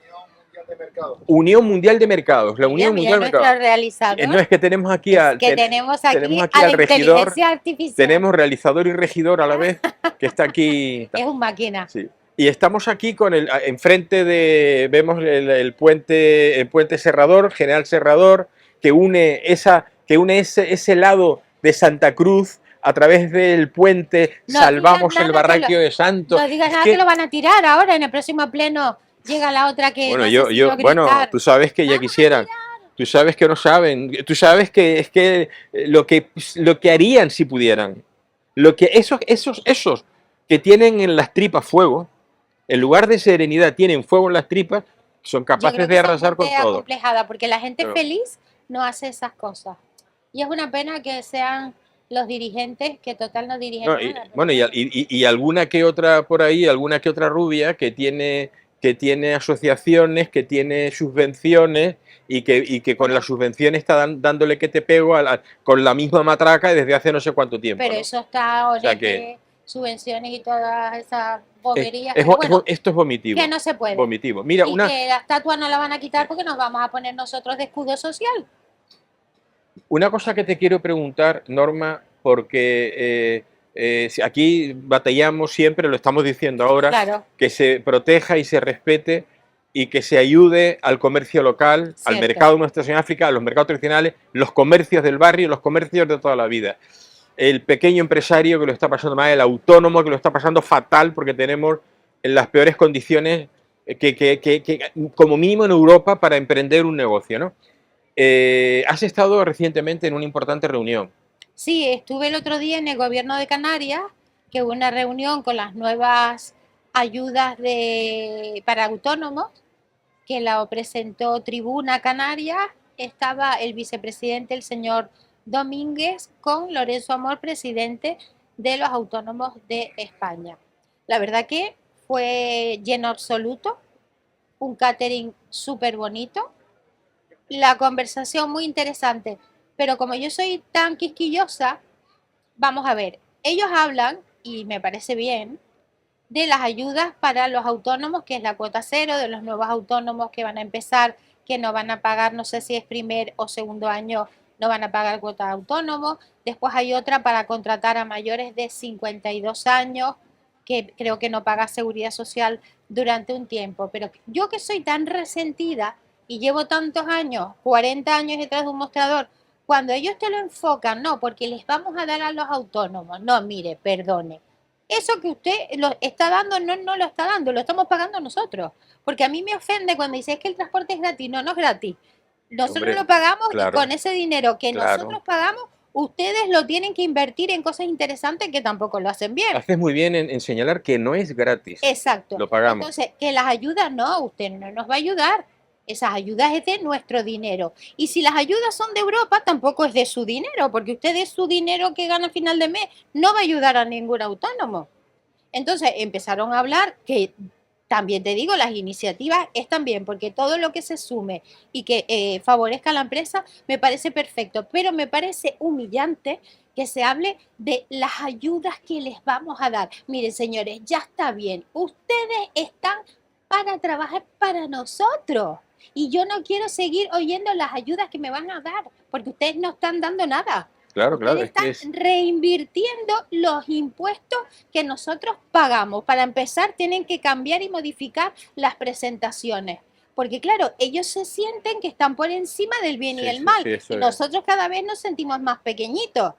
[SPEAKER 1] Unión Mundial de Mercados. La Unión
[SPEAKER 2] Mira,
[SPEAKER 1] Mundial de
[SPEAKER 2] nuestro
[SPEAKER 1] Mercados.
[SPEAKER 2] realizador,
[SPEAKER 1] No es que tenemos aquí
[SPEAKER 2] tenemos aquí a
[SPEAKER 1] al
[SPEAKER 2] la
[SPEAKER 1] regidor,
[SPEAKER 2] inteligencia artificial.
[SPEAKER 1] tenemos realizador y regidor a la vez, que está aquí.
[SPEAKER 2] Es un máquina.
[SPEAKER 1] Sí. Y estamos aquí con enfrente vemos el puente Serrador, General Serrador, que une ese lado de Santa Cruz a través del puente,
[SPEAKER 2] No
[SPEAKER 1] salvamos
[SPEAKER 2] digas
[SPEAKER 1] el
[SPEAKER 2] nada
[SPEAKER 1] Barranquio de Santos.
[SPEAKER 2] No digas
[SPEAKER 1] Es
[SPEAKER 2] nada
[SPEAKER 1] que-
[SPEAKER 2] que lo van a tirar ahora en el próximo pleno. Llega la otra que
[SPEAKER 1] Bueno,
[SPEAKER 2] no sé si no
[SPEAKER 1] bueno,
[SPEAKER 2] gritar.
[SPEAKER 1] tú sabes que ya
[SPEAKER 2] Vamos a
[SPEAKER 1] quisieran. Tú sabes que no saben. Tú sabes que es que lo que harían si pudieran. Esos que tienen en las tripas fuego, en lugar de serenidad tienen fuego en las tripas, son
[SPEAKER 2] Yo
[SPEAKER 1] capaces
[SPEAKER 2] creo
[SPEAKER 1] de
[SPEAKER 2] que son
[SPEAKER 1] arrasar con
[SPEAKER 2] gente
[SPEAKER 1] todo.
[SPEAKER 2] acomplejada, porque la gente
[SPEAKER 1] Pero-
[SPEAKER 2] feliz no hace esas cosas. Y es una pena que sean los dirigentes que total no dirigen
[SPEAKER 1] No,
[SPEAKER 2] nada.
[SPEAKER 1] bueno, y alguna que otra por ahí, alguna que otra rubia que tiene asociaciones, que tiene subvenciones y que con las subvenciones está dándole que te pego con la misma matraca desde hace no sé cuánto tiempo.
[SPEAKER 2] Pero
[SPEAKER 1] ¿no?
[SPEAKER 2] eso está,
[SPEAKER 1] O sea
[SPEAKER 2] ONG, subvenciones y todas esas boberías.
[SPEAKER 1] Es-
[SPEAKER 2] Pero bueno,
[SPEAKER 1] esto es vomitivo.
[SPEAKER 2] que no se puede.
[SPEAKER 1] Vomitivo. Mira,
[SPEAKER 2] Y que la estatua no la van a quitar porque nos vamos a poner nosotros de escudo social.
[SPEAKER 1] una cosa que te quiero preguntar, Norma, porque si aquí batallamos siempre, lo estamos diciendo ahora,
[SPEAKER 2] Claro.
[SPEAKER 1] que se proteja y se respete. y que se ayude al comercio local, al
[SPEAKER 2] Cierto.
[SPEAKER 1] mercado nuestro en África, a los mercados tradicionales, los comercios del barrio, los comercios de toda la vida. El pequeño empresario que lo está pasando mal, el autónomo que lo está pasando fatal porque tenemos en las peores condiciones como mínimo en Europa para emprender un negocio, ¿no? Has estado recientemente en una importante reunión.
[SPEAKER 2] Sí, estuve el otro día en el gobierno de Canarias, que hubo una reunión con las nuevas ayudas para autónomos, que la presentó Tribuna Canaria. Estaba el vicepresidente, el señor Domínguez, con Lorenzo Amor, presidente de los autónomos de España. La verdad que fue lleno absoluto, un catering súper bonito, la conversación muy interesante, pero como yo soy tan quisquillosa, vamos a ver, ellos hablan, y me parece bien, de las ayudas para los autónomos, que es la cuota cero, de los nuevos autónomos que van a empezar, que no van a pagar, no sé si es primer o segundo año, no van a pagar cuota de autónomo. Después hay otra para contratar a mayores de 52 años, que creo que no paga seguridad social durante un tiempo. Pero yo que soy tan resentida y llevo tantos años, 40 años detrás de un mostrador, cuando ellos te lo enfocan, no, porque les vamos a dar a los autónomos. No, mire, perdone. Eso que usted lo está dando, no lo está dando, lo estamos pagando nosotros. Porque a mí me ofende cuando dice es que el transporte es gratis. No, no es gratis. Nosotros
[SPEAKER 1] Hombre,
[SPEAKER 2] lo pagamos y
[SPEAKER 1] claro,
[SPEAKER 2] con ese dinero que
[SPEAKER 1] claro.
[SPEAKER 2] nosotros pagamos, ustedes lo tienen que invertir en cosas interesantes que tampoco lo hacen bien.
[SPEAKER 1] Haces muy bien en señalar que no es gratis.
[SPEAKER 2] Exacto.
[SPEAKER 1] Lo pagamos.
[SPEAKER 2] Entonces, que las ayudas no, usted no nos va a ayudar. Esas ayudas es de nuestro dinero. Y si las ayudas son de Europa, tampoco es de su dinero, porque usted de su dinero que gana a final de mes no va a ayudar a ningún autónomo. Entonces empezaron a hablar que también te digo, las iniciativas están bien, porque todo lo que se sume y que favorezca a la empresa me parece perfecto, pero me parece humillante que se hable de las ayudas que les vamos a dar. Miren, señores, ya está bien, ustedes están para trabajar para nosotros y yo no quiero seguir oyendo las ayudas que me van a dar, porque ustedes no están dando nada.
[SPEAKER 1] Claro, claro,
[SPEAKER 2] Ustedes
[SPEAKER 1] es que
[SPEAKER 2] están reinvirtiendo los impuestos que nosotros pagamos. Para empezar, tienen que cambiar y modificar las presentaciones. Porque claro, ellos se sienten que están por encima del bien y el mal.
[SPEAKER 1] sí, eso
[SPEAKER 2] Y
[SPEAKER 1] es.
[SPEAKER 2] nosotros cada vez nos sentimos más pequeñitos.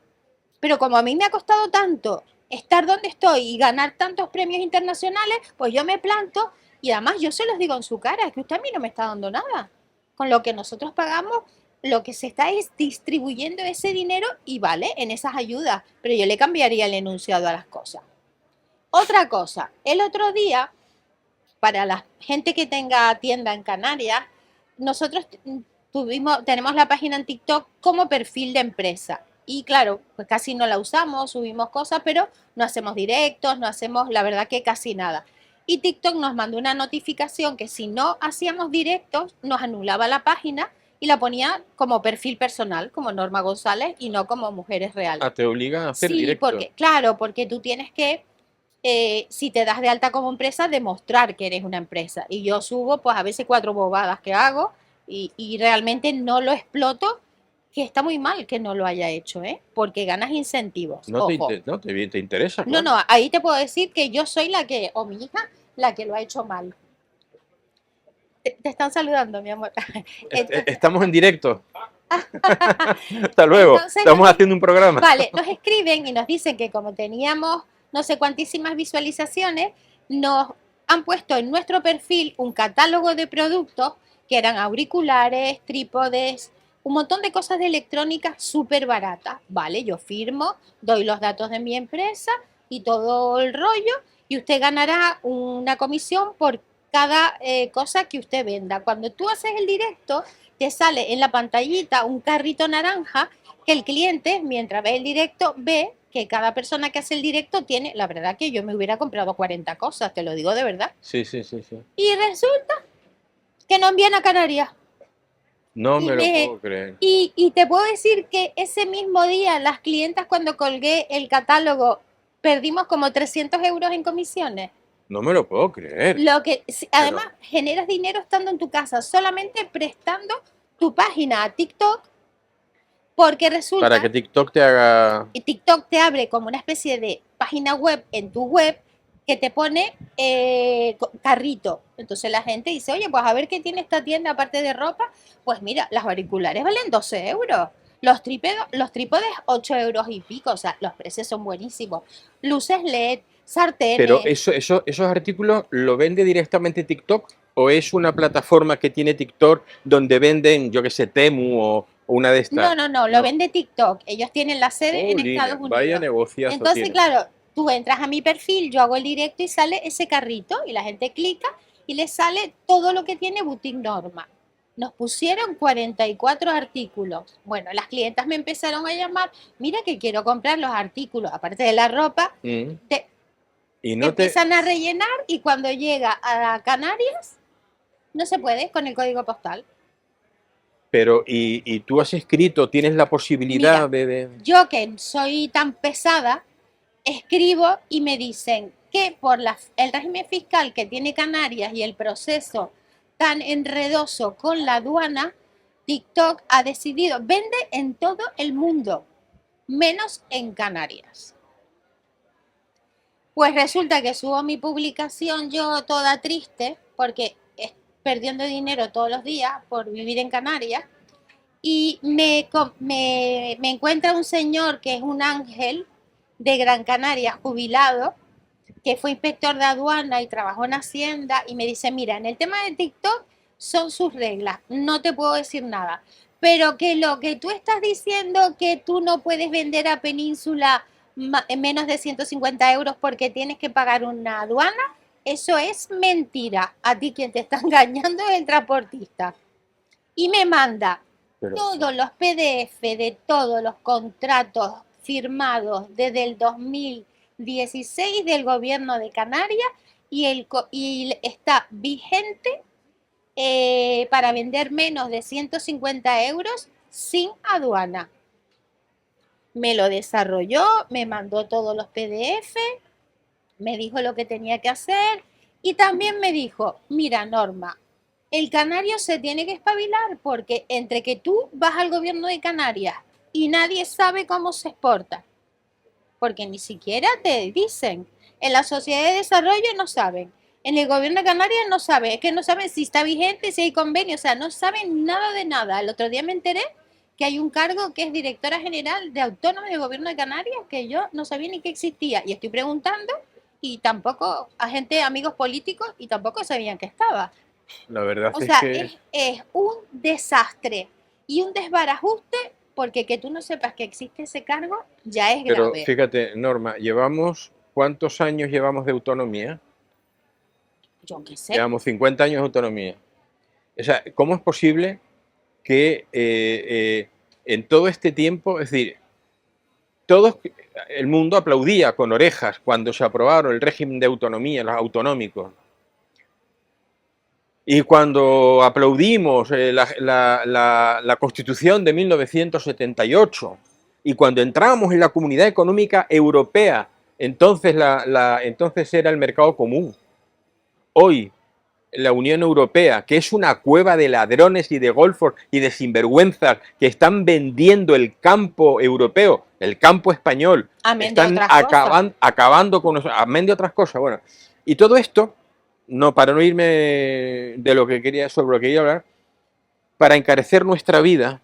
[SPEAKER 2] Pero como a mí me ha costado tanto estar donde estoy y ganar tantos premios internacionales, pues yo me planto y además yo se los digo en su cara, es que usted a mí no me está dando nada. Con lo que nosotros pagamos, lo que se está es distribuyendo ese dinero y vale en esas ayudas, pero yo le cambiaría el enunciado a las cosas. Otra cosa, el otro día, para la gente que tenga tienda en Canarias, nosotros tenemos la página en TikTok como perfil de empresa. Y claro, pues casi no la usamos, subimos cosas, pero no hacemos directos, no hacemos, la verdad que casi nada. Y TikTok nos mandó una notificación que si no hacíamos directos, nos anulaba la página y la ponía como perfil personal, como Norma González, y no como Mujeres Reales.
[SPEAKER 1] Ah, te obligan a hacer
[SPEAKER 2] Sí,
[SPEAKER 1] directo.
[SPEAKER 2] porque, claro, porque tú tienes que, si te das de alta como empresa, demostrar que eres una empresa. Y yo subo, pues a veces 4 bobadas que hago y realmente no lo exploto, que está muy mal que no lo haya hecho, ¿eh? Porque ganas incentivos.
[SPEAKER 1] No
[SPEAKER 2] Ojo.
[SPEAKER 1] te interesa,
[SPEAKER 2] No,
[SPEAKER 1] claro.
[SPEAKER 2] no, ahí te puedo decir que yo soy la que, o mi hija, la que lo ha hecho mal. Te están saludando, mi amor. Entonces,
[SPEAKER 1] Estamos en directo. Hasta luego.
[SPEAKER 2] entonces
[SPEAKER 1] Estamos
[SPEAKER 2] nos,
[SPEAKER 1] haciendo un programa.
[SPEAKER 2] vale, nos escriben y nos dicen que como teníamos no sé cuantísimas visualizaciones, nos han puesto en nuestro perfil un catálogo de productos que eran auriculares, trípodes, un montón de cosas de electrónica súper baratas. Vale, yo firmo, doy los datos de mi empresa y todo el rollo y usted ganará una comisión por cada cosa que usted venda. Cuando tú haces el directo, te sale en la pantallita un carrito naranja que el cliente, mientras ve el directo, ve que cada persona que hace el directo tiene, la verdad que yo me hubiera comprado 40 cosas, te lo digo de verdad.
[SPEAKER 1] Sí, sí, sí, sí.
[SPEAKER 2] Y resulta que no envían a Canarias.
[SPEAKER 1] No
[SPEAKER 2] Y,
[SPEAKER 1] me lo puedo creer.
[SPEAKER 2] y te puedo decir que ese mismo día las clientas cuando colgué el catálogo perdimos como 300 euros en comisiones.
[SPEAKER 1] No me lo puedo creer.
[SPEAKER 2] Lo que además generas dinero estando en tu casa, solamente prestando tu página a TikTok, porque resulta
[SPEAKER 1] Para que TikTok te haga...
[SPEAKER 2] y TikTok te abre como una especie de página web en tu web que te pone carrito. Entonces la gente dice, oye, pues a ver qué tiene esta tienda aparte de ropa. Pues mira, las auriculares valen 12 euros. Los trípodes 8 euros y pico. O sea, los precios son buenísimos. Luces LED,
[SPEAKER 1] Pero
[SPEAKER 2] sartenes.
[SPEAKER 1] esos artículos lo vende directamente TikTok o es una plataforma que tiene TikTok donde venden, yo que sé, Temu o una de
[SPEAKER 2] No,
[SPEAKER 1] estas.
[SPEAKER 2] no, no, lo
[SPEAKER 1] No.
[SPEAKER 2] vende TikTok. Ellos tienen la sede en Estados
[SPEAKER 1] Vaya
[SPEAKER 2] Unidos.
[SPEAKER 1] negociazo
[SPEAKER 2] Entonces,
[SPEAKER 1] tienen.
[SPEAKER 2] claro, tú entras a mi perfil, yo hago el directo y sale ese carrito y la gente clica y le sale todo lo que tiene Boutique Norma. Nos pusieron 44 artículos. Bueno, las clientas me empezaron a llamar, mira que quiero comprar los artículos, aparte de la ropa,
[SPEAKER 1] Mm.
[SPEAKER 2] te,
[SPEAKER 1] Y
[SPEAKER 2] te
[SPEAKER 1] no te,
[SPEAKER 2] empiezan a rellenar y cuando llega a Canarias no se puede con el código postal.
[SPEAKER 1] pero y tú has escrito, tienes la posibilidad
[SPEAKER 2] Mira,
[SPEAKER 1] de.
[SPEAKER 2] yo que soy tan pesada, escribo y me dicen que por el régimen fiscal que tiene Canarias y el proceso tan enredoso con la aduana, TikTok ha decidido, vende en todo el mundo, menos en Canarias. Pues resulta que subo mi publicación yo toda triste porque perdiendo dinero todos los días por vivir en Canarias y me encuentra un señor que es un ángel de Gran Canaria, jubilado, que fue inspector de aduana y trabajó en Hacienda, y me dice, mira, en el tema de TikTok son sus reglas, no te puedo decir nada, pero que lo que tú estás diciendo que tú no puedes vender a Península en menos de 150 euros porque tienes que pagar una aduana, eso es mentira. A ti quien te está engañando es el transportista. Y me manda
[SPEAKER 1] Pero,
[SPEAKER 2] todos los PDF de todos los contratos firmados desde el 2016 del gobierno de Canarias y está vigente para vender menos de 150 euros sin aduana. Me lo desarrolló, me mandó todos los PDF, me dijo lo que tenía que hacer y también me dijo, mira Norma, el canario se tiene que espabilar porque entre que tú vas al gobierno de Canarias y nadie sabe cómo se exporta, porque ni siquiera te dicen, en la sociedad de desarrollo no saben, en el gobierno de Canarias no saben, es que no saben si está vigente, si hay convenio, o sea, no saben nada de nada. El otro día me enteré que hay un cargo que es directora general de autónomos del gobierno de Canarias que yo no sabía ni que existía y estoy preguntando y tampoco a gente, amigos políticos y tampoco sabían que estaba.
[SPEAKER 1] la verdad
[SPEAKER 2] O
[SPEAKER 1] es
[SPEAKER 2] sea,
[SPEAKER 1] que.
[SPEAKER 2] es un desastre y un desbarajuste porque que tú no sepas que existe ese cargo ya es
[SPEAKER 1] Pero
[SPEAKER 2] grave.
[SPEAKER 1] fíjate, Norma, ¿cuántos años llevamos de autonomía?
[SPEAKER 2] Yo qué sé.
[SPEAKER 1] Llevamos 50 años de autonomía. O sea, ¿cómo es posible que en todo este tiempo, es decir, todo el mundo aplaudía con orejas cuando se aprobaron el régimen de autonomía, los autonómicos? Y cuando aplaudimos la Constitución de 1978 y cuando entramos en la Comunidad Económica Europea, entonces era el mercado común. Hoy, la Unión Europea, que es una cueva de ladrones y de golfos y de sinvergüenzas que están vendiendo el campo europeo, el campo español,
[SPEAKER 2] Amén de
[SPEAKER 1] están
[SPEAKER 2] otras cosas.
[SPEAKER 1] acabando con nosotros, amén de otras cosas. Bueno, y todo esto, no, para no irme de lo que quería, sobre lo que quería hablar, para encarecer nuestra vida,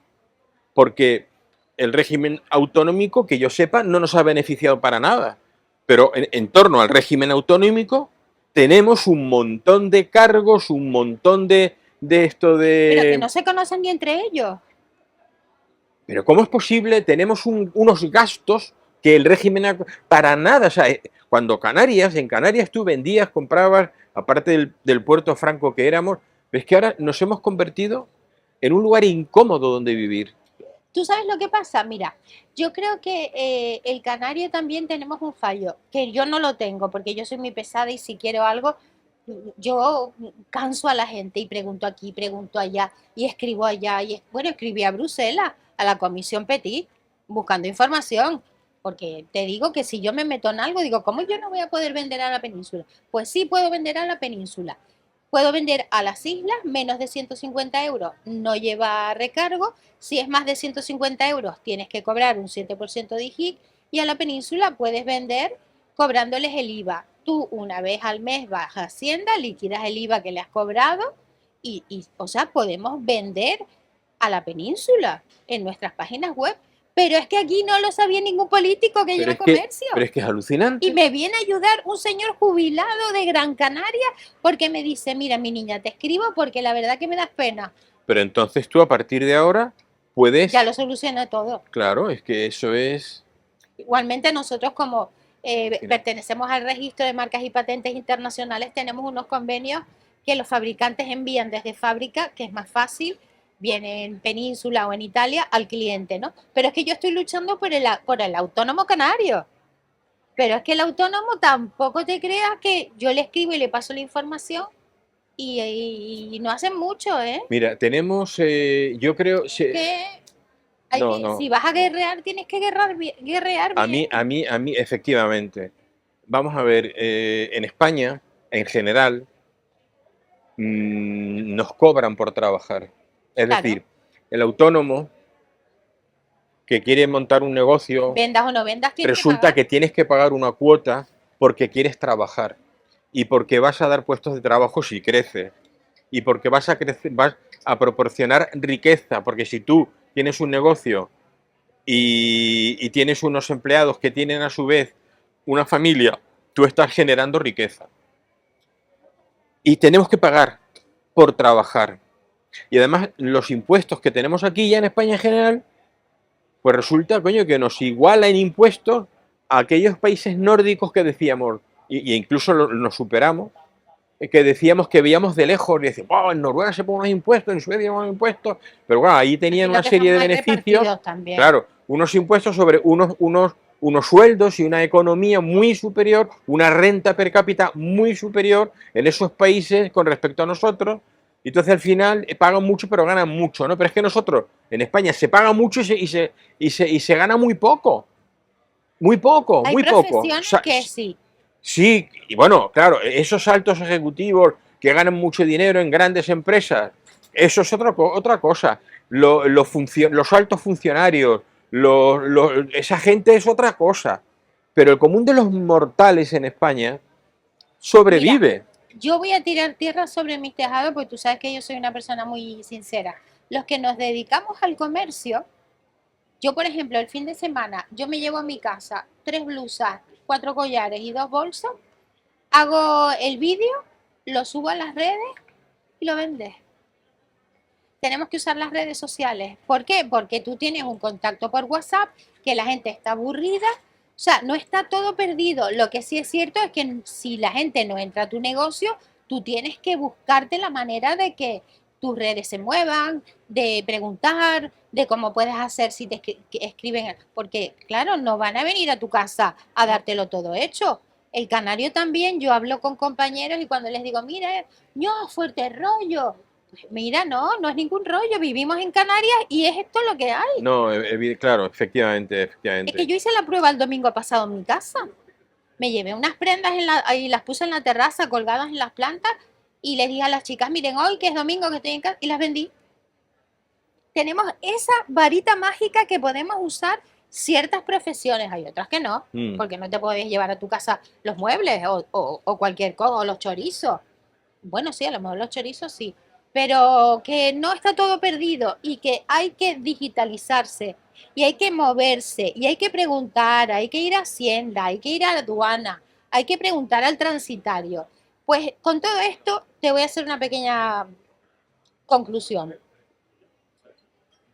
[SPEAKER 1] porque el régimen autonómico, que yo sepa, no nos ha beneficiado para nada. Pero en torno al régimen autonómico tenemos un montón de cargos, un montón de esto
[SPEAKER 2] Pero que
[SPEAKER 1] de.
[SPEAKER 2] no se conocen ni entre ellos.
[SPEAKER 1] Pero ¿cómo es posible? Tenemos unos gastos que el régimen. Para nada. O sea, cuando en Canarias tú vendías, comprabas, aparte del puerto franco que éramos, ves que ahora nos hemos convertido en un lugar incómodo donde vivir.
[SPEAKER 2] ¿Tú sabes lo que pasa? Mira, yo creo que el canario también tenemos un fallo, que yo no lo tengo, porque yo soy muy pesada y si quiero algo, yo canso a la gente y pregunto aquí, pregunto allá, y escribo allá, bueno, escribí a Bruselas, a la Comisión Petit, buscando información, porque te digo que si yo me meto en algo, digo, ¿cómo yo no voy a poder vender a la península? Pues sí puedo vender a la península. Puedo vender a las islas menos de 150 euros, no lleva recargo. Si es más de 150 euros, tienes que cobrar un 7% de IGIC y a la península puedes vender cobrándoles el IVA. Tú una vez al mes vas a Hacienda, liquidas el IVA que le has cobrado o sea, podemos vender a la península en nuestras páginas web. Pero es que aquí no lo sabía ningún político que lleva comercio.
[SPEAKER 1] Pero es que es alucinante.
[SPEAKER 2] Y me viene a ayudar un señor jubilado de Gran Canaria porque me dice, mira, mi niña, te escribo porque la verdad que me das pena.
[SPEAKER 1] Pero entonces tú a partir de ahora puedes...
[SPEAKER 2] Ya lo soluciona todo.
[SPEAKER 1] Claro, es que eso es...
[SPEAKER 2] Igualmente nosotros como pertenecemos al registro de marcas y patentes internacionales, tenemos unos convenios que los fabricantes envían desde fábrica, que es más fácil, viene en Península o en Italia, al cliente, ¿no? Pero es que yo estoy luchando por el autónomo canario. Pero es que el autónomo tampoco te creas que yo le escribo y le paso la información y no hacen mucho, ¿eh?
[SPEAKER 1] Mira, tenemos, yo creo...
[SPEAKER 2] Si vas a guerrear, tienes que guerrear bien.
[SPEAKER 1] A mí, efectivamente. Vamos a ver, en España, en general, nos cobran por trabajar. Es decir, el autónomo que quiere montar un negocio,
[SPEAKER 2] vendas o no vendas,
[SPEAKER 1] resulta que tienes que pagar una cuota porque quieres trabajar y porque vas a dar puestos de trabajo si creces y porque vas a proporcionar riqueza, porque si tú tienes un negocio y tienes unos empleados que tienen a su vez una familia, tú estás generando riqueza. Y tenemos que pagar por trabajar. Y además los impuestos que tenemos aquí ya en España en general, pues resulta, coño, que nos iguala en impuestos a aquellos países nórdicos que decíamos, y incluso nos superamos, que decíamos que veíamos de lejos y decíamos, oh, en Noruega se ponen unos impuestos, en Suecia se ponen impuestos, pero bueno, ahí tenían una serie de beneficios, claro, unos impuestos sobre unos sueldos y una economía muy superior, una renta per cápita muy superior en esos países con respecto a nosotros. Y entonces al final pagan mucho pero ganan mucho, ¿no? Pero es que nosotros en España se paga mucho y se gana muy poco. Muy poco, muy poco.
[SPEAKER 2] Hay profesiones que sí.
[SPEAKER 1] Sí, y bueno, claro, esos altos ejecutivos que ganan mucho dinero en grandes empresas, eso es otra cosa. Los altos funcionarios, esa gente es otra cosa. Pero el común de los mortales en España sobrevive.
[SPEAKER 2] Mira, yo voy a tirar tierra sobre mis tejados porque tú sabes que yo soy una persona muy sincera. Los que nos dedicamos al comercio, yo por ejemplo el fin de semana, yo me llevo a mi casa 3 blusas, 4 collares y 2 bolsos, hago el vídeo, lo subo a las redes y lo vendes. Tenemos que usar las redes sociales. ¿Por qué? Porque tú tienes un contacto por WhatsApp, que la gente está aburrida. O sea, no está todo perdido. Lo que sí es cierto es que si la gente no entra a tu negocio, tú tienes que buscarte la manera de que tus redes se muevan, de preguntar, de cómo puedes hacer si te escriben. Porque, claro, no van a venir a tu casa a dártelo todo hecho. El canario también, yo hablo con compañeros y cuando les digo, mira, no, fuerte rollo. Mira, no es ningún rollo, vivimos en Canarias y es esto lo que hay.
[SPEAKER 1] No, claro, efectivamente.
[SPEAKER 2] Es que yo hice la prueba el domingo pasado en mi casa. Me llevé unas prendas y las puse en la terraza colgadas en las plantas y les dije a las chicas, miren, hoy que es domingo que estoy en casa, y las vendí. Tenemos esa varita mágica que podemos usar ciertas profesiones, hay otras que no, porque no te puedes llevar a tu casa los muebles o cualquier cosa, o los chorizos. Bueno, sí, a lo mejor los chorizos sí, pero que no está todo perdido y que hay que digitalizarse y hay que moverse y hay que preguntar, hay que ir a Hacienda, hay que ir a la aduana, hay que preguntar al transitario. Pues con todo esto te voy a hacer una pequeña conclusión.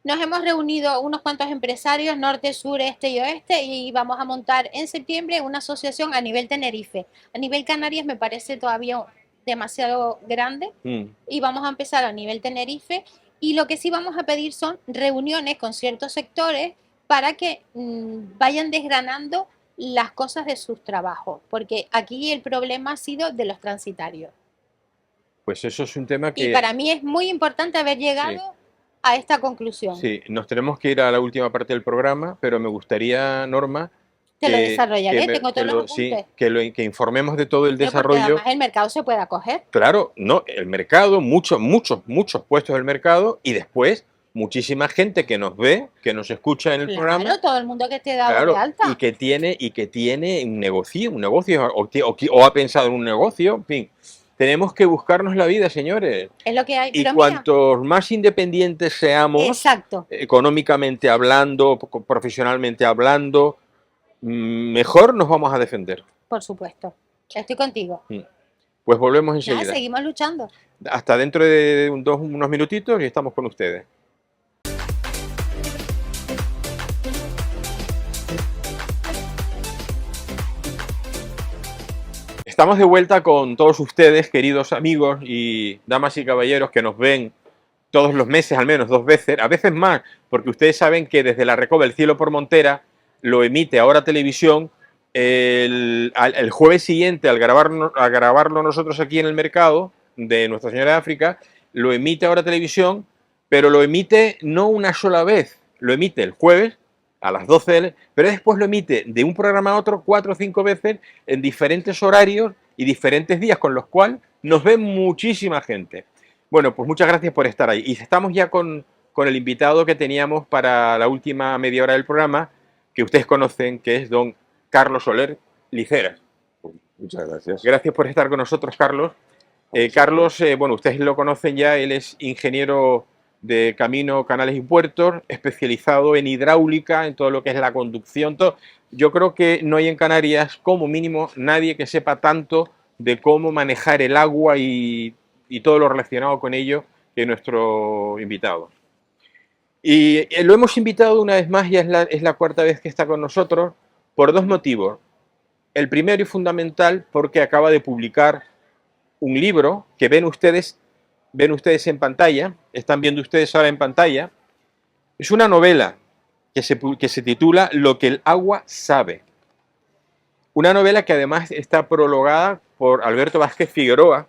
[SPEAKER 2] Nos hemos reunido unos cuantos empresarios, norte, sur, este y oeste, y vamos a montar en septiembre una asociación a nivel Tenerife. A nivel Canarias me parece todavía demasiado grande y vamos a empezar a nivel Tenerife y lo que sí vamos a pedir son reuniones con ciertos sectores para que vayan desgranando las cosas de sus trabajos, porque aquí el problema ha sido de los transitarios.
[SPEAKER 1] Pues eso es un tema que...
[SPEAKER 2] Y para mí es muy importante haber llegado a esta conclusión.
[SPEAKER 1] Sí, nos tenemos que ir a la última parte del programa, pero me gustaría, Norma,
[SPEAKER 2] te lo desarrollaré, tengo todos los apuntes.
[SPEAKER 1] Sí, que informemos de todo el desarrollo.
[SPEAKER 2] Además el mercado se puede acoger.
[SPEAKER 1] Claro, no, el mercado, muchos puestos del mercado y después muchísima gente que nos ve, que nos escucha en el programa.
[SPEAKER 2] Claro, todo el mundo que esté dado
[SPEAKER 1] Claro,
[SPEAKER 2] de alta.
[SPEAKER 1] y que tiene un negocio, o ha pensado en un negocio, en fin. Tenemos que buscarnos la vida, señores.
[SPEAKER 2] Es lo que hay.
[SPEAKER 1] Y
[SPEAKER 2] Pero mira,
[SPEAKER 1] cuantos más independientes seamos,
[SPEAKER 2] exacto,
[SPEAKER 1] económicamente hablando, profesionalmente hablando, mejor nos vamos a defender.
[SPEAKER 2] por supuesto. Estoy contigo.
[SPEAKER 1] Pues volvemos
[SPEAKER 2] Nada,
[SPEAKER 1] enseguida.
[SPEAKER 2] seguimos luchando.
[SPEAKER 1] Hasta dentro de unos minutitos y estamos con ustedes. Estamos de vuelta con todos ustedes, queridos amigos y damas y caballeros que nos ven todos los meses, al menos 2 veces, a veces más, porque ustedes saben que desde la Recoba El Cielo por Montera lo emite Ahora Televisión el jueves siguiente, al grabarlo nosotros aquí en el mercado de Nuestra Señora de África, lo emite Ahora Televisión, pero lo emite no una sola vez, lo emite el jueves a las 12, pero después lo emite de un programa a otro 4 o 5 veces en diferentes horarios y diferentes días, con los cuales nos ve muchísima gente. Bueno, pues muchas gracias por estar ahí. Y estamos ya con el invitado que teníamos para la última media hora del programa, que ustedes conocen, que es don Carlos Soler Liceras.
[SPEAKER 3] Muchas gracias.
[SPEAKER 1] Gracias por estar con nosotros, Carlos. Carlos, bueno, ustedes lo conocen ya, él es ingeniero de camino, canales y puertos, especializado en hidráulica, en todo lo que es la conducción. Todo. Yo creo que no hay en Canarias, como mínimo, nadie que sepa tanto de cómo manejar el agua y todo lo relacionado con ello que nuestro invitado. Y lo hemos invitado una vez más, ya es la 4ª vez que está con nosotros, por 2 motivos. El primero y fundamental, porque acaba de publicar un libro que ven ustedes en pantalla, están viendo ustedes ahora en pantalla. Es una novela que se titula Lo que el agua sabe. Una novela que además está prologada por Alberto Vázquez Figueroa,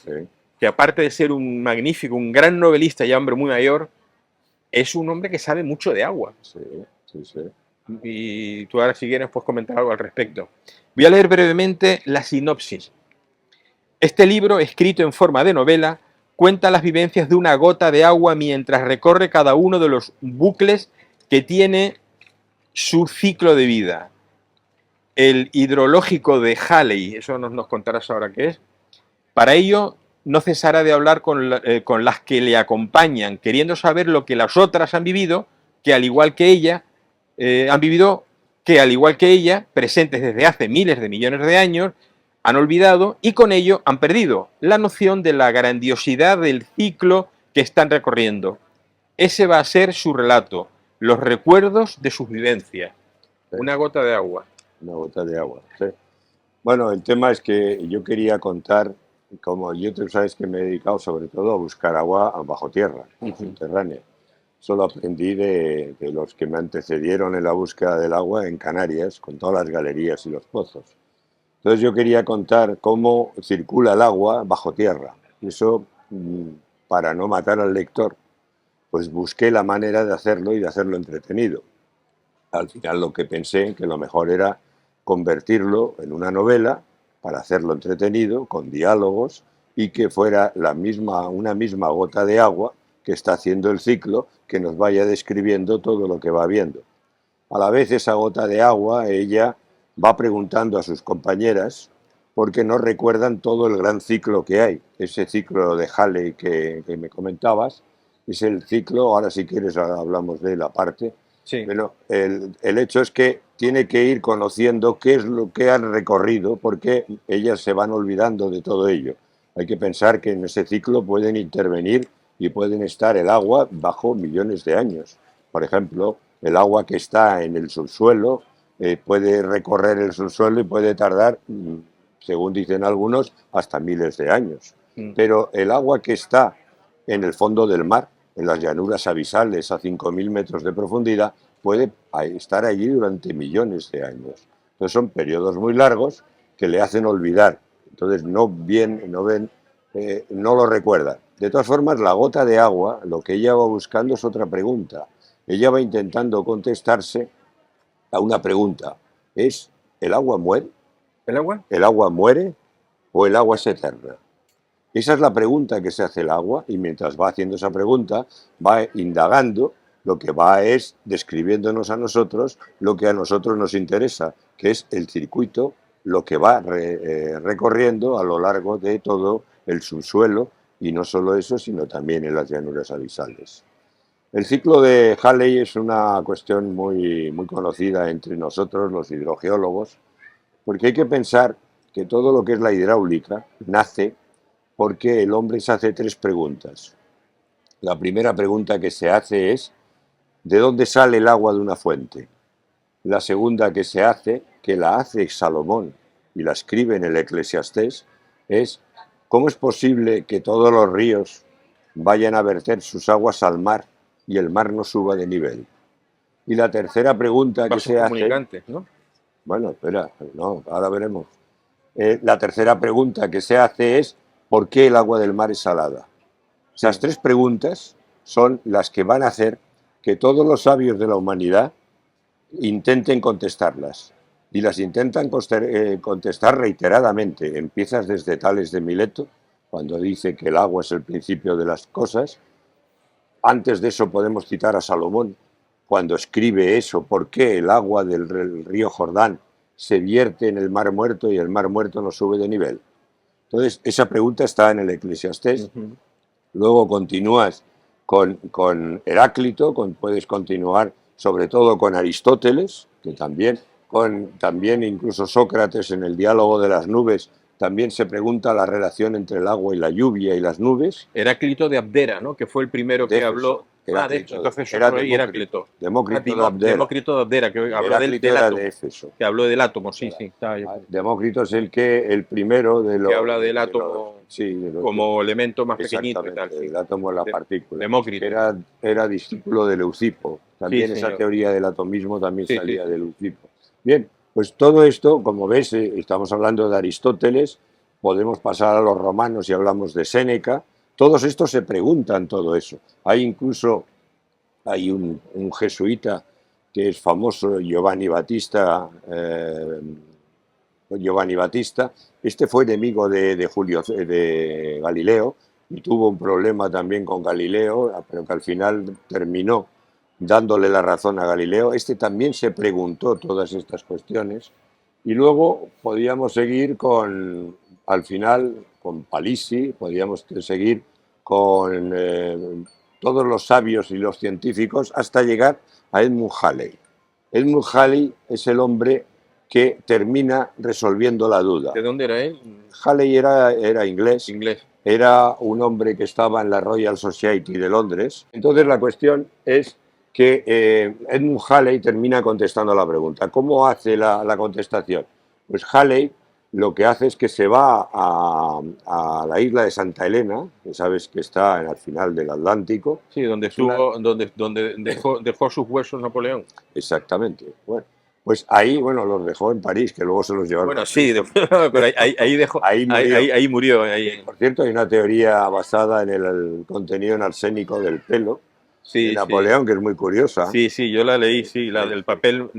[SPEAKER 3] Sí.
[SPEAKER 1] que aparte de ser un magnífico, un gran novelista, ya hombre muy mayor, es un hombre que sabe mucho de agua.
[SPEAKER 3] Sí, sí, sí.
[SPEAKER 1] Y tú ahora, si quieres, puedes comentar algo al respecto. Voy a leer brevemente la sinopsis. Este libro, escrito en forma de novela, cuenta las vivencias de una gota de agua mientras recorre cada uno de los bucles que tiene su ciclo de vida. El hidrológico de Halley, eso nos contarás ahora qué es. Para ello, no cesará de hablar con las que le acompañan, queriendo saber lo que las otras han vivido, que al igual que ella, presentes desde hace miles de millones de años, han olvidado y con ello han perdido la noción de la grandiosidad del ciclo que están recorriendo. Ese va a ser su relato, los recuerdos de sus vivencias.
[SPEAKER 3] Sí.
[SPEAKER 1] Una gota de agua.
[SPEAKER 3] Una gota de agua, sí. Bueno, el tema es que yo quería contar, como yo tú sabes que me he dedicado sobre todo a buscar agua bajo tierra, subterránea. Eso lo aprendí de los que me antecedieron en la búsqueda del agua en Canarias, con todas las galerías y los pozos. Entonces yo quería contar cómo circula el agua bajo tierra. Y eso, para no matar al lector, pues busqué la manera de hacerlo y de hacerlo entretenido. Al final lo que pensé que lo mejor era convertirlo en una novela para hacerlo entretenido, con diálogos, y que fuera una misma gota de agua que está haciendo el ciclo, que nos vaya describiendo todo lo que va viendo. A la vez esa gota de agua, ella va preguntando a sus compañeras porque no recuerdan todo el gran ciclo que hay. Ese ciclo de Halley que me comentabas, es el ciclo, ahora si quieres hablamos de él aparte.
[SPEAKER 1] Sí.
[SPEAKER 3] Bueno, el hecho es que tiene que ir conociendo qué es lo que han recorrido, porque ellas se van olvidando de todo ello. Hay que pensar que en ese ciclo pueden intervenir y pueden estar el agua bajo millones de años. Por ejemplo, el agua que está en el subsuelo puede recorrer el subsuelo y puede tardar, según dicen algunos, hasta miles de años. Pero el agua que está en el fondo del mar, en las llanuras abisales a 5.000 metros de profundidad, puede estar allí durante millones de años. Entonces son periodos muy largos que le hacen olvidar. Entonces no lo recuerdan. De todas formas, la gota de agua, lo que ella va buscando es otra pregunta. Ella va intentando contestarse a una pregunta. ¿Es el agua muere?
[SPEAKER 1] ¿El agua?
[SPEAKER 3] ¿El agua muere o el agua es eterna? Esa es la pregunta que se hace el agua, y mientras va haciendo esa pregunta, va indagando, lo que va es describiéndonos a nosotros lo que a nosotros nos interesa, que es el circuito, lo que va recorriendo a lo largo de todo el subsuelo, y no solo eso, sino también en las llanuras abisales. El ciclo de Halley es una cuestión muy conocida entre nosotros, los hidrogeólogos, porque hay que pensar que todo lo que es la hidráulica nace porque el hombre se hace tres preguntas. La primera pregunta que se hace es: ¿de dónde sale el agua de una fuente? La segunda que se hace, que la hace Salomón y la escribe en el Eclesiastés, es: ¿cómo es posible que todos los ríos vayan a verter sus aguas al mar y el mar no suba de nivel? Y la tercera pregunta que se hace...
[SPEAKER 1] ¿no?
[SPEAKER 3] Bueno, espera, no, ahora veremos. La tercera pregunta que se hace es: ¿por qué el agua del mar es salada? Esas tres preguntas son las que van a hacer que todos los sabios de la humanidad intenten contestarlas. Y las intentan contestar reiteradamente. Empiezas desde Tales de Mileto, cuando dice que el agua es el principio de las cosas. Antes de eso podemos citar a Salomón, cuando escribe eso: ¿por qué el agua del río Jordán se vierte en el mar muerto y el mar muerto no sube de nivel? Entonces, esa pregunta está en el Eclesiastés. Luego continúas con Heráclito, puedes continuar sobre todo con Aristóteles, que también incluso Sócrates en el diálogo de las nubes también se pregunta la relación entre el agua y la lluvia y las nubes.
[SPEAKER 1] Heráclito de Abdera, ¿no? Que fue el primero que habló.
[SPEAKER 3] Entonces
[SPEAKER 1] era
[SPEAKER 3] Demócrito.
[SPEAKER 1] Demócrito de Abdera, que habló del átomo. De Éfeso. Que habló del átomo, sí.
[SPEAKER 3] Demócrito es el primero de los...
[SPEAKER 1] Que habla del átomo como elemento más pequeñito y tal. Sí.
[SPEAKER 3] El átomo es la partícula.
[SPEAKER 1] Demócrito.
[SPEAKER 3] Era discípulo de Leucipo. También esa teoría del atomismo también salía de Leucipo. Bien, pues todo esto, como ves, estamos hablando de Aristóteles, podemos pasar a los romanos y hablamos de Séneca. Todos estos se preguntan todo eso. Hay un jesuita que es famoso, Giovanni Battista. Este fue enemigo de Galileo y tuvo un problema también con Galileo, pero que al final terminó dándole la razón a Galileo. Este también se preguntó todas estas cuestiones. Y luego podíamos seguir al final con Palissy, podíamos seguir con todos los sabios y los científicos hasta llegar a Edmund Halley. Edmund Halley es el hombre que termina resolviendo la duda.
[SPEAKER 1] ¿De dónde era él?
[SPEAKER 3] Halley era inglés. Era un hombre que estaba en la Royal Society de Londres. Entonces la cuestión es que Edmund Halley termina contestando la pregunta. ¿Cómo hace la contestación? Pues Halley lo que hace es que se va a la isla de Santa Elena, que sabes que está al final del Atlántico.
[SPEAKER 1] Sí, donde dejó sus huesos Napoleón.
[SPEAKER 3] Exactamente. Bueno, pues ahí, los dejó en París, que luego se los llevaron.
[SPEAKER 1] Bueno, sí, pero ahí dejó. Ahí murió.
[SPEAKER 3] Por cierto, hay una teoría basada en el contenido en arsénico del pelo.
[SPEAKER 1] Sí,
[SPEAKER 3] de Napoleón, que es muy curiosa.
[SPEAKER 1] Sí, yo la leí, la del papel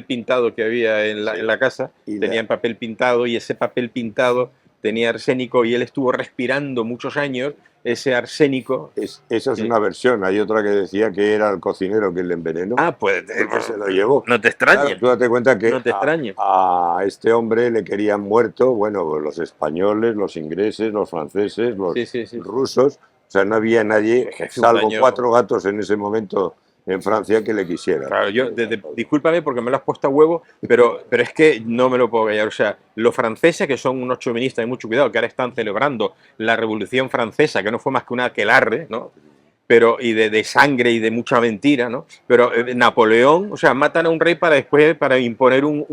[SPEAKER 1] pintado que había en la casa. Tenía papel pintado y ese papel pintado tenía arsénico y él estuvo respirando muchos años ese arsénico.
[SPEAKER 3] Esa es una versión. Hay otra que decía que era el cocinero que le envenenó.
[SPEAKER 1] Pues
[SPEAKER 3] que se lo llevó.
[SPEAKER 1] No te extrañes.
[SPEAKER 3] Claro, tú date cuenta que
[SPEAKER 1] no te
[SPEAKER 3] a este hombre le querían muerto, los españoles, los ingleses, los franceses, los rusos. O sea, no había nadie, salvo 4 gatos en ese momento en Francia, que le quisiera.
[SPEAKER 1] Claro, discúlpame porque me lo has puesto a huevo, pero es que no me lo puedo callar. O sea, los franceses, que son unos chauvinistas, y mucho cuidado, que ahora están celebrando la Revolución Francesa, que no fue más que una aquelarre, ¿no? Y de sangre y de mucha mentira, ¿no? Pero Napoleón, o sea, matan a un rey para después imponer un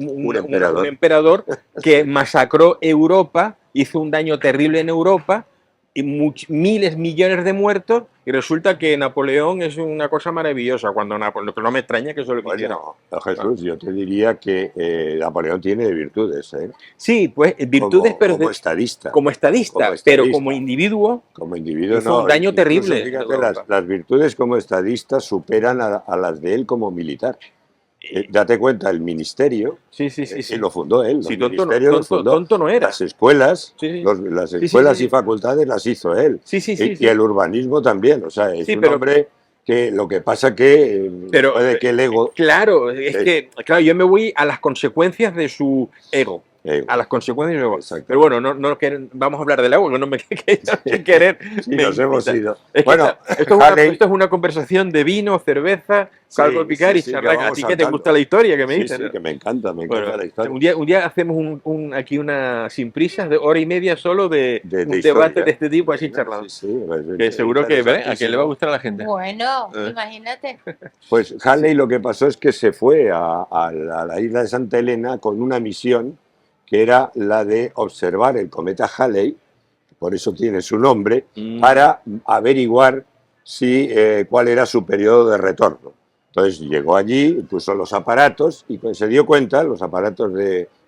[SPEAKER 1] emperador que masacró Europa, hizo un daño terrible en Europa, y miles, millones de muertos, y resulta que Napoleón es una cosa maravillosa, cuando lo que no me extraña que eso lo quisiera.
[SPEAKER 3] Jesús, yo te diría que Napoleón tiene virtudes, ¿eh?
[SPEAKER 1] Sí, pues virtudes,
[SPEAKER 3] como estadista.
[SPEAKER 1] Como estadista, pero como individuo hizo un daño terrible.
[SPEAKER 3] Fíjate, las virtudes como estadista superan a las de él como militar. date cuenta, el ministerio,
[SPEAKER 1] Sí, sí, sí, sí.
[SPEAKER 3] lo fundó él,
[SPEAKER 1] Sí,
[SPEAKER 3] los ministerios los fundó.
[SPEAKER 1] tonto no era.
[SPEAKER 3] Las escuelas,
[SPEAKER 1] Sí, sí.
[SPEAKER 3] las
[SPEAKER 1] Sí, sí,
[SPEAKER 3] escuelas
[SPEAKER 1] sí,
[SPEAKER 3] y
[SPEAKER 1] sí.
[SPEAKER 3] facultades las hizo él.
[SPEAKER 1] Sí, sí, sí,
[SPEAKER 3] Y
[SPEAKER 1] sí.
[SPEAKER 3] el urbanismo también, o sea, es
[SPEAKER 1] Sí,
[SPEAKER 3] un
[SPEAKER 1] pero,
[SPEAKER 3] hombre que lo que pasa que
[SPEAKER 1] pero
[SPEAKER 3] puede que el ego...
[SPEAKER 1] claro, es que, claro, yo me voy a las consecuencias de su ego. A las consecuencias de su ego.
[SPEAKER 3] Exacto.
[SPEAKER 1] Pero bueno, vamos a hablar del ego, que no me que querer.
[SPEAKER 3] Sí,
[SPEAKER 1] me
[SPEAKER 3] nos hemos
[SPEAKER 1] incita.
[SPEAKER 3] ido.
[SPEAKER 1] Es que
[SPEAKER 3] Bueno, Halley...
[SPEAKER 1] esto es una conversación de vino, cerveza,
[SPEAKER 3] Sí,
[SPEAKER 1] caldo de picar
[SPEAKER 3] sí,
[SPEAKER 1] y
[SPEAKER 3] sí, que
[SPEAKER 1] charlar. ¿A
[SPEAKER 3] vamos
[SPEAKER 1] ti que te
[SPEAKER 3] saltando.
[SPEAKER 1] gusta la historia que me
[SPEAKER 3] Sí,
[SPEAKER 1] dices?
[SPEAKER 3] sí,
[SPEAKER 1] ¿no?
[SPEAKER 3] que me encanta
[SPEAKER 1] Bueno,
[SPEAKER 3] la historia.
[SPEAKER 1] un día hacemos aquí una sin prisas de hora y media solo de un debate
[SPEAKER 3] historia.
[SPEAKER 1] de este tipo así
[SPEAKER 3] Venga,
[SPEAKER 1] charlando.
[SPEAKER 3] sí, sí,
[SPEAKER 1] Que seguro que a quien le va a gustar a la gente.
[SPEAKER 2] Bueno, imagínate.
[SPEAKER 3] Pues Halley lo que pasó es que se fue a la isla de Santa Elena con una misión que era la de observar el cometa Halley, por eso tiene su nombre, para averiguar cuál era su periodo de retorno. Entonces llegó allí, puso los aparatos y pues se dio cuenta, los aparatos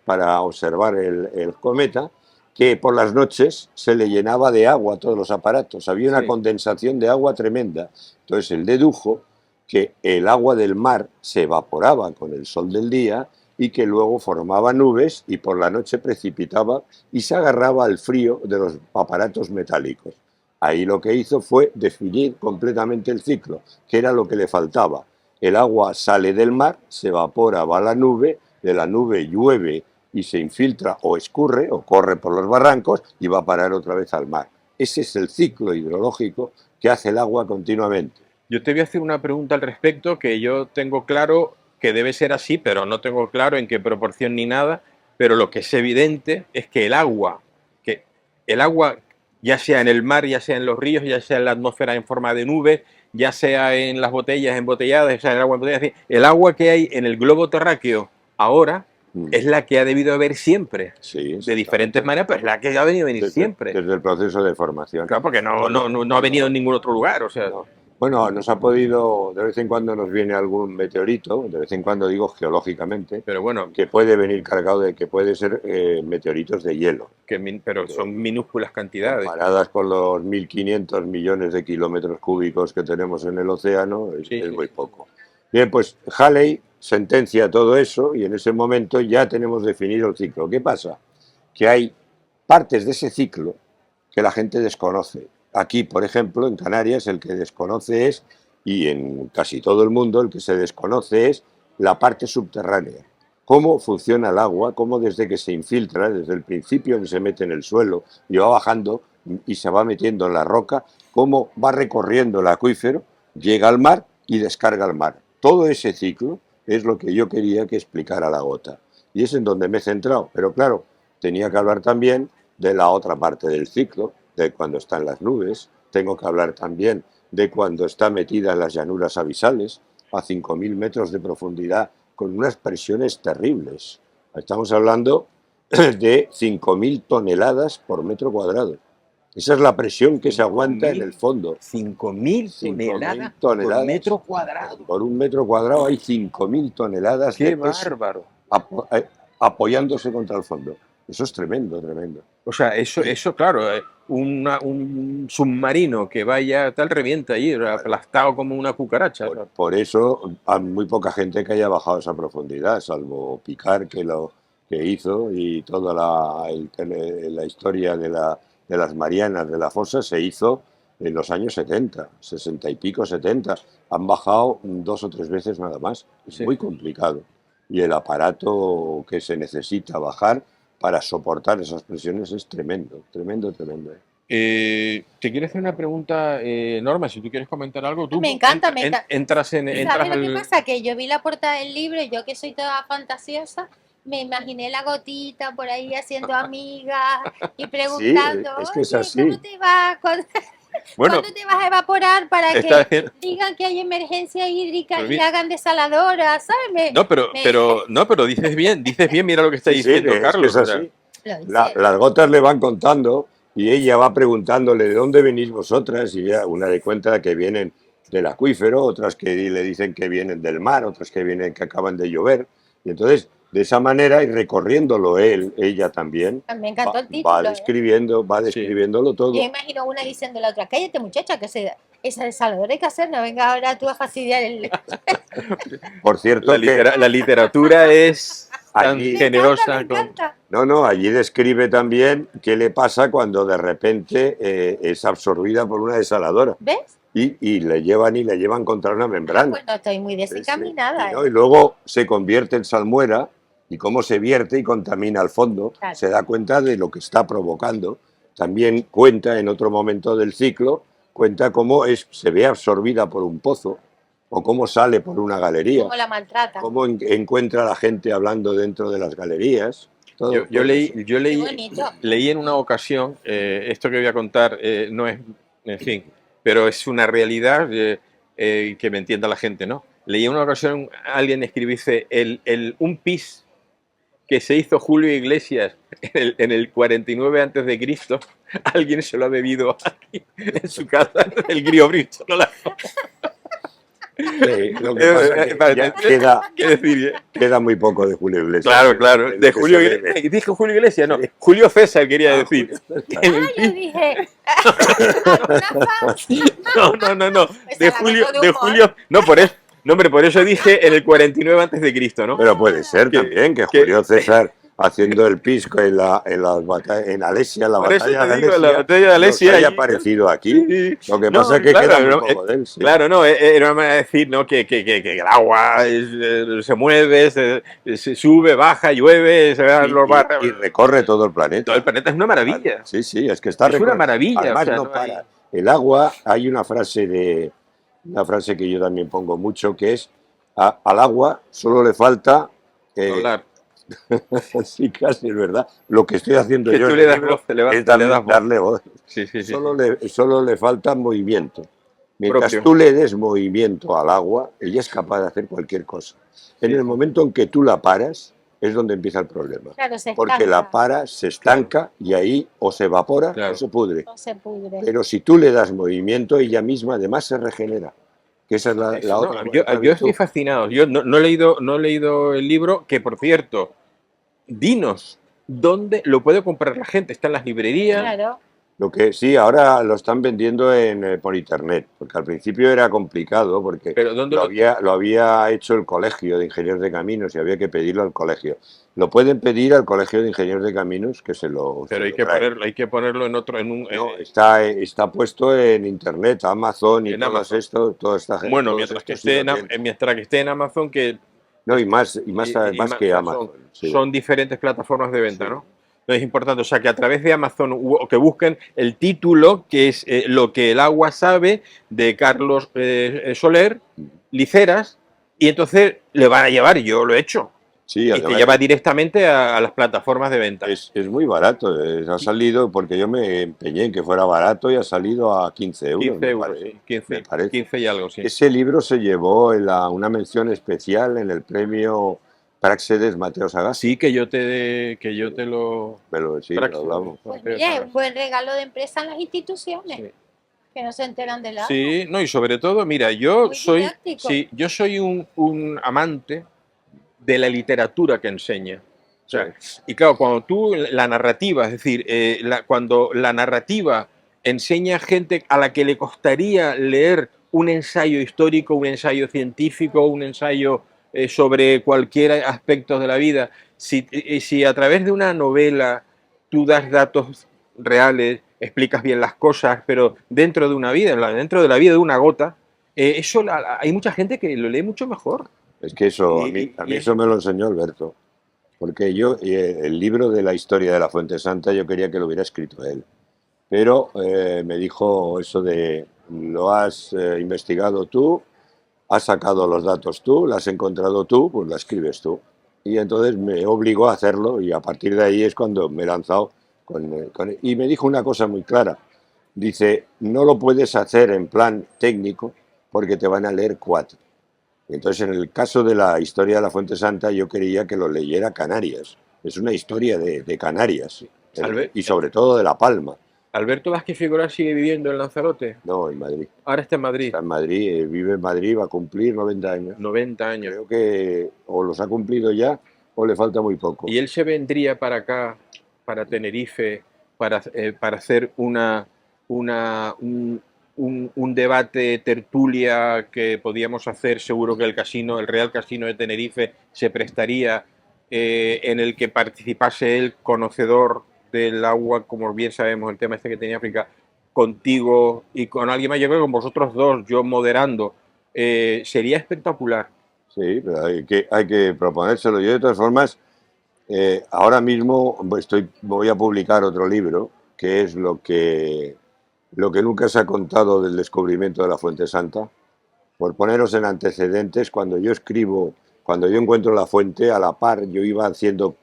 [SPEAKER 3] para observar el cometa, que por las noches se le llenaba de agua a todos los aparatos, había una condensación de agua tremenda. Entonces él dedujo que el agua del mar se evaporaba con el sol del día y que luego formaba nubes y por la noche precipitaba y se agarraba al frío de los aparatos metálicos. Ahí lo que hizo fue definir completamente el ciclo, que era lo que le faltaba. El agua sale del mar, se evapora, va a la nube, de la nube llueve y se infiltra o escurre o corre por los barrancos y va a parar otra vez al mar. Ese es el ciclo hidrológico que hace el agua continuamente.
[SPEAKER 1] Yo te voy a hacer una pregunta al respecto que yo tengo claro que debe ser así, pero no tengo claro en qué proporción ni nada, pero lo que es evidente es que el agua, ya sea en el mar, ya sea en los ríos, ya sea en la atmósfera en forma de nube, ya sea en las botellas embotelladas, ya sea en el agua embotellada, el agua que hay en el globo terráqueo ahora es la que ha debido haber siempre, de diferentes maneras, pero es la que ha venido a venir siempre.
[SPEAKER 3] Desde el proceso de formación.
[SPEAKER 1] Claro, porque no ha venido en ningún otro lugar, o sea...
[SPEAKER 3] No. Bueno, nos ha podido, de vez en cuando nos viene algún meteorito, de vez en cuando digo geológicamente,
[SPEAKER 1] pero bueno,
[SPEAKER 3] que puede venir cargado que puede ser meteoritos de hielo.
[SPEAKER 1] Pero son minúsculas cantidades.
[SPEAKER 3] Comparadas con los 1.500 millones de kilómetros cúbicos que tenemos en el océano, es muy poco. Bien, pues Halley sentencia todo eso y en ese momento ya tenemos definido el ciclo. ¿Qué pasa? Que hay partes de ese ciclo que la gente desconoce. Aquí, por ejemplo, en Canarias, el que desconoce es, y en casi todo el mundo, el que se desconoce es la parte subterránea. Cómo funciona el agua, cómo desde que se infiltra, desde el principio que se mete en el suelo y va bajando y se va metiendo en la roca, cómo va recorriendo el acuífero, llega al mar y descarga al mar. Todo ese ciclo es lo que yo quería que explicara la gota. Y es en donde me he centrado. Pero claro, tenía que hablar también de la otra parte del ciclo, de cuando está en las nubes, tengo que hablar también de cuando está metida en las llanuras abisales, a 5.000 metros de profundidad, con unas presiones terribles. Estamos hablando de 5.000 toneladas por metro cuadrado. Esa es la presión que se aguanta en el fondo.
[SPEAKER 1] 5.000 toneladas por metro cuadrado.
[SPEAKER 3] Por un metro cuadrado hay 5.000 toneladas
[SPEAKER 1] ¡Qué
[SPEAKER 3] de peso
[SPEAKER 1] bárbaro!
[SPEAKER 3] Apoyándose contra el fondo. Eso es tremendo, tremendo.
[SPEAKER 1] O sea, eso claro, un submarino que vaya tal revienta allí, aplastado como una cucaracha.
[SPEAKER 3] Por eso hay muy poca gente que haya bajado a esa profundidad, salvo Picard que hizo y toda la historia de las Marianas de la fosa se hizo en los años 70, 60 y pico, 70. Han bajado 2 o 3 veces nada más. Es muy complicado. Y el aparato que se necesita bajar para soportar esas presiones es tremendo, tremendo, tremendo.
[SPEAKER 1] Te quiero hacer una pregunta, Norma, si tú quieres comentar algo, tú
[SPEAKER 2] me encanta,
[SPEAKER 1] entras en...
[SPEAKER 2] ¿Sabes lo que pasa? Que yo vi la portada del libro y yo que soy toda fantasiosa, me imaginé la gotita por ahí haciendo amigas y preguntando,
[SPEAKER 3] sí, es que es así.
[SPEAKER 2] ¿cómo te va? ¿Cuándo te vas a evaporar para que digan que hay emergencia hídrica y hagan desaladora? ¿Sabes?
[SPEAKER 1] Pero dices bien, mira lo que está diciendo Carlos.
[SPEAKER 3] Es así. Las gotas le van contando y ella va preguntándole de dónde venís vosotras y ya una le cuenta que vienen del acuífero, otras que le dicen que vienen del mar, otras que vienen que acaban de llover. Y entonces, de esa manera, y recorriéndolo ella también,
[SPEAKER 2] me encantó el título,
[SPEAKER 3] va describiéndolo todo.
[SPEAKER 2] Yo imagino una diciendo a la otra, cállate muchacha, que se Esa desaladora hay que hacer, no venga ahora tú a fastidiar el...
[SPEAKER 3] Por cierto,
[SPEAKER 1] La literatura es tan
[SPEAKER 3] allí-
[SPEAKER 2] Me
[SPEAKER 1] generosa.
[SPEAKER 2] encanta.
[SPEAKER 3] no, allí describe también qué le pasa cuando de repente es absorbida por una desaladora
[SPEAKER 2] ¿Ves?
[SPEAKER 3] y le llevan contra una
[SPEAKER 2] Ah,
[SPEAKER 3] membrana.
[SPEAKER 2] pues no estoy muy
[SPEAKER 3] Sí, sí.
[SPEAKER 2] desencaminada,
[SPEAKER 3] Y luego se convierte en salmuera y cómo se vierte y contamina al fondo,
[SPEAKER 2] Claro.
[SPEAKER 3] se da cuenta de lo que está provocando. También cuenta en otro momento del ciclo, cuenta cómo se ve absorbida por un pozo o cómo sale por una galería,
[SPEAKER 2] Cómo la maltrata.
[SPEAKER 3] cómo encuentra a la gente hablando dentro de las galerías. Todo,
[SPEAKER 1] Yo
[SPEAKER 2] Qué
[SPEAKER 1] leí,
[SPEAKER 2] bonito.
[SPEAKER 1] leí en una ocasión, esto que voy a contar no es, en fin, pero es una realidad que me entienda la gente, ¿no? Leí en una ocasión a alguien escribirse un pis que se hizo Julio Iglesias en el 49 antes de Cristo, alguien se lo ha bebido aquí en su casa, el Grio Brito, no la...
[SPEAKER 3] Lo que pasa es que ya
[SPEAKER 1] ¿Qué decir?
[SPEAKER 3] queda muy poco de Julio Iglesias.
[SPEAKER 1] Claro, claro.
[SPEAKER 3] lo
[SPEAKER 1] De
[SPEAKER 3] que
[SPEAKER 1] Julio
[SPEAKER 3] se
[SPEAKER 1] Iglesias.
[SPEAKER 3] bebe.
[SPEAKER 1] Dije Julio Iglesias, no.
[SPEAKER 3] Sí.
[SPEAKER 1] Julio César quería
[SPEAKER 3] Ah,
[SPEAKER 1] decir.
[SPEAKER 3] Julio César.
[SPEAKER 1] En el
[SPEAKER 2] Ah, yo
[SPEAKER 1] pi-
[SPEAKER 2] dije, ¿alguna fan?
[SPEAKER 1] No.
[SPEAKER 2] Pues
[SPEAKER 1] De
[SPEAKER 2] a la
[SPEAKER 1] Julio,
[SPEAKER 2] vengo de
[SPEAKER 1] de
[SPEAKER 2] humor.
[SPEAKER 1] Julio. No, por eso. No, hombre, por eso dije en el 49 antes de Cristo, ¿no?
[SPEAKER 3] Pero puede ser
[SPEAKER 1] Que-
[SPEAKER 3] también que
[SPEAKER 1] que-
[SPEAKER 3] Julio César haciendo el pisco en Alesia, en la
[SPEAKER 1] Por eso
[SPEAKER 3] batalla
[SPEAKER 1] te
[SPEAKER 3] de
[SPEAKER 1] digo, la
[SPEAKER 3] Alesia,
[SPEAKER 1] batalla de
[SPEAKER 3] nos
[SPEAKER 1] Alesia.
[SPEAKER 3] haya aparecido aquí.
[SPEAKER 1] Sí.
[SPEAKER 3] Lo que
[SPEAKER 1] No,
[SPEAKER 3] pasa es que
[SPEAKER 1] claro,
[SPEAKER 3] queda muy
[SPEAKER 1] no,
[SPEAKER 3] poco de él. Sí.
[SPEAKER 1] claro, no, era una manera de decir, ¿no? Que el agua se mueve, se sube, baja, llueve, se van los barrios.
[SPEAKER 3] Y recorre todo el planeta.
[SPEAKER 1] Todo el planeta es una maravilla.
[SPEAKER 3] Sí, es que está
[SPEAKER 1] Es una
[SPEAKER 3] recorrido.
[SPEAKER 1] maravilla.
[SPEAKER 3] Además,
[SPEAKER 1] o sea,
[SPEAKER 3] no
[SPEAKER 1] no
[SPEAKER 3] para.
[SPEAKER 1] hay-
[SPEAKER 3] El agua, hay una frase que yo también pongo mucho, que es al agua solo le falta
[SPEAKER 1] hablar.
[SPEAKER 3] sí, casi es verdad. Lo que estoy haciendo
[SPEAKER 1] Que
[SPEAKER 3] yo
[SPEAKER 1] tú
[SPEAKER 3] en
[SPEAKER 1] le
[SPEAKER 3] el
[SPEAKER 1] das
[SPEAKER 3] libro
[SPEAKER 1] voz, le
[SPEAKER 3] es
[SPEAKER 1] das voz.
[SPEAKER 3] darle voz.
[SPEAKER 1] Sí.
[SPEAKER 3] Solo le falta movimiento. Mientras
[SPEAKER 1] Propio.
[SPEAKER 3] tú le des movimiento al agua, ella es capaz de hacer cualquier cosa. En el momento en que tú la paras, es donde empieza el problema.
[SPEAKER 2] Claro, se
[SPEAKER 3] Porque
[SPEAKER 2] estanca.
[SPEAKER 3] la paras, se estanca y ahí o se evapora
[SPEAKER 1] Claro.
[SPEAKER 3] o se pudre.
[SPEAKER 2] No se pudre.
[SPEAKER 3] Pero si tú le das movimiento, ella misma además se regenera. Que esa es la
[SPEAKER 1] Eso,
[SPEAKER 3] otra.
[SPEAKER 1] yo
[SPEAKER 3] otra
[SPEAKER 1] estoy
[SPEAKER 3] virtud.
[SPEAKER 1] fascinado. Yo no he leído el libro, que por cierto, dinos dónde lo puede comprar la gente. Está en las librerías.
[SPEAKER 2] Claro.
[SPEAKER 3] Lo que sí, ahora lo están vendiendo por internet, porque al principio era complicado, porque
[SPEAKER 1] Pero ¿dónde
[SPEAKER 3] lo había hecho el Colegio de Ingenieros de Caminos y había que pedirlo al colegio. Lo pueden pedir al Colegio de Ingenieros de Caminos, que se lo
[SPEAKER 1] Pero
[SPEAKER 3] se lo trae.
[SPEAKER 1] hay que ponerlo en otro,
[SPEAKER 3] No, está puesto en internet, Amazon y
[SPEAKER 1] en
[SPEAKER 3] todo
[SPEAKER 1] Amazon.
[SPEAKER 3] esto, toda esta gente.
[SPEAKER 1] Bueno,
[SPEAKER 3] todos
[SPEAKER 1] mientras que
[SPEAKER 3] estos sí lo tienen.
[SPEAKER 1] esté en Amazon, que
[SPEAKER 3] No, y más
[SPEAKER 1] y
[SPEAKER 3] que Amazon. Sí.
[SPEAKER 1] son diferentes plataformas de venta,
[SPEAKER 3] Sí.
[SPEAKER 1] ¿no? No es importante, o sea, que a través de Amazon o que busquen el título, que es Lo que el agua sabe, de Carlos Soler, Liceras, y entonces le van a llevar, y yo lo he hecho,
[SPEAKER 3] Sí,
[SPEAKER 1] y te
[SPEAKER 3] además
[SPEAKER 1] lleva directamente a las plataformas de venta.
[SPEAKER 3] es muy barato. Ha salido, porque yo me empeñé en que fuera barato y ha salido a 15 euros.
[SPEAKER 1] 15
[SPEAKER 3] me
[SPEAKER 1] euros,
[SPEAKER 3] parece.
[SPEAKER 1] sí, 15,
[SPEAKER 3] me parece.
[SPEAKER 1] 15 y algo, sí.
[SPEAKER 3] Ese libro se llevó una mención especial en el premio Praxedes Mateo Sagasti.
[SPEAKER 1] Sí, que yo te lo...
[SPEAKER 3] Pero sí,
[SPEAKER 1] Praxedes.
[SPEAKER 3] lo hablamos.
[SPEAKER 2] Pues mira, es un buen regalo de empresa en las instituciones,
[SPEAKER 1] Sí.
[SPEAKER 2] que no se enteran del agua.
[SPEAKER 1] Sí, no, y sobre todo, mira,
[SPEAKER 2] Muy didáctico.
[SPEAKER 1] yo soy un amante de la literatura que enseña. O sea, y claro, cuando tú, la narrativa, es decir, cuando la narrativa enseña a gente a la que le costaría leer un ensayo histórico, un ensayo científico, un ensayo sobre cualquier aspecto de la vida, si a través de una novela tú das datos reales, explicas bien las cosas, pero dentro de una vida, dentro de la vida de una gota, eso hay mucha gente que lo lee mucho mejor.
[SPEAKER 3] Es que eso, a mí eso me lo enseñó Alberto. Porque yo, el libro de la historia de la Fuente Santa, yo quería que lo hubiera escrito él. Pero me dijo eso de, lo has investigado tú, has sacado los datos tú, lo has encontrado tú, pues la escribes tú. Y entonces me obligó a hacerlo y a partir de ahí es cuando me he lanzado y me dijo una cosa muy clara. Dice, no lo puedes hacer en plan técnico porque te van a leer 4. Entonces, en el caso de la historia de la Fuente Santa, yo quería que lo leyera Canarias. Es una historia de Canarias y sobre todo de La Palma.
[SPEAKER 1] ¿Alberto Vázquez Figueroa sigue viviendo en Lanzarote?
[SPEAKER 3] No, en Madrid.
[SPEAKER 1] Ahora está en Madrid.
[SPEAKER 3] Está en Madrid, vive en Madrid, va a cumplir 90 años.
[SPEAKER 1] 90 años.
[SPEAKER 3] Creo que o los ha cumplido ya o le falta muy poco.
[SPEAKER 1] ¿Y él se vendría para acá, para Tenerife, para hacer un debate tertulia que podíamos hacer, seguro que el Real Casino de Tenerife se prestaría, en el que participase el conocedor del agua, como bien sabemos, el tema este que tenía África, contigo y con alguien más, yo creo que con vosotros dos, yo moderando, sería espectacular.
[SPEAKER 3] Sí, pero hay que proponérselo. Yo, de todas formas, ahora mismo voy a publicar otro libro, que es lo que nunca se ha contado del descubrimiento de la Fuente Santa. Por poneros en antecedentes, cuando yo escribo, cuando yo encuentro la fuente, a la par yo iba haciendo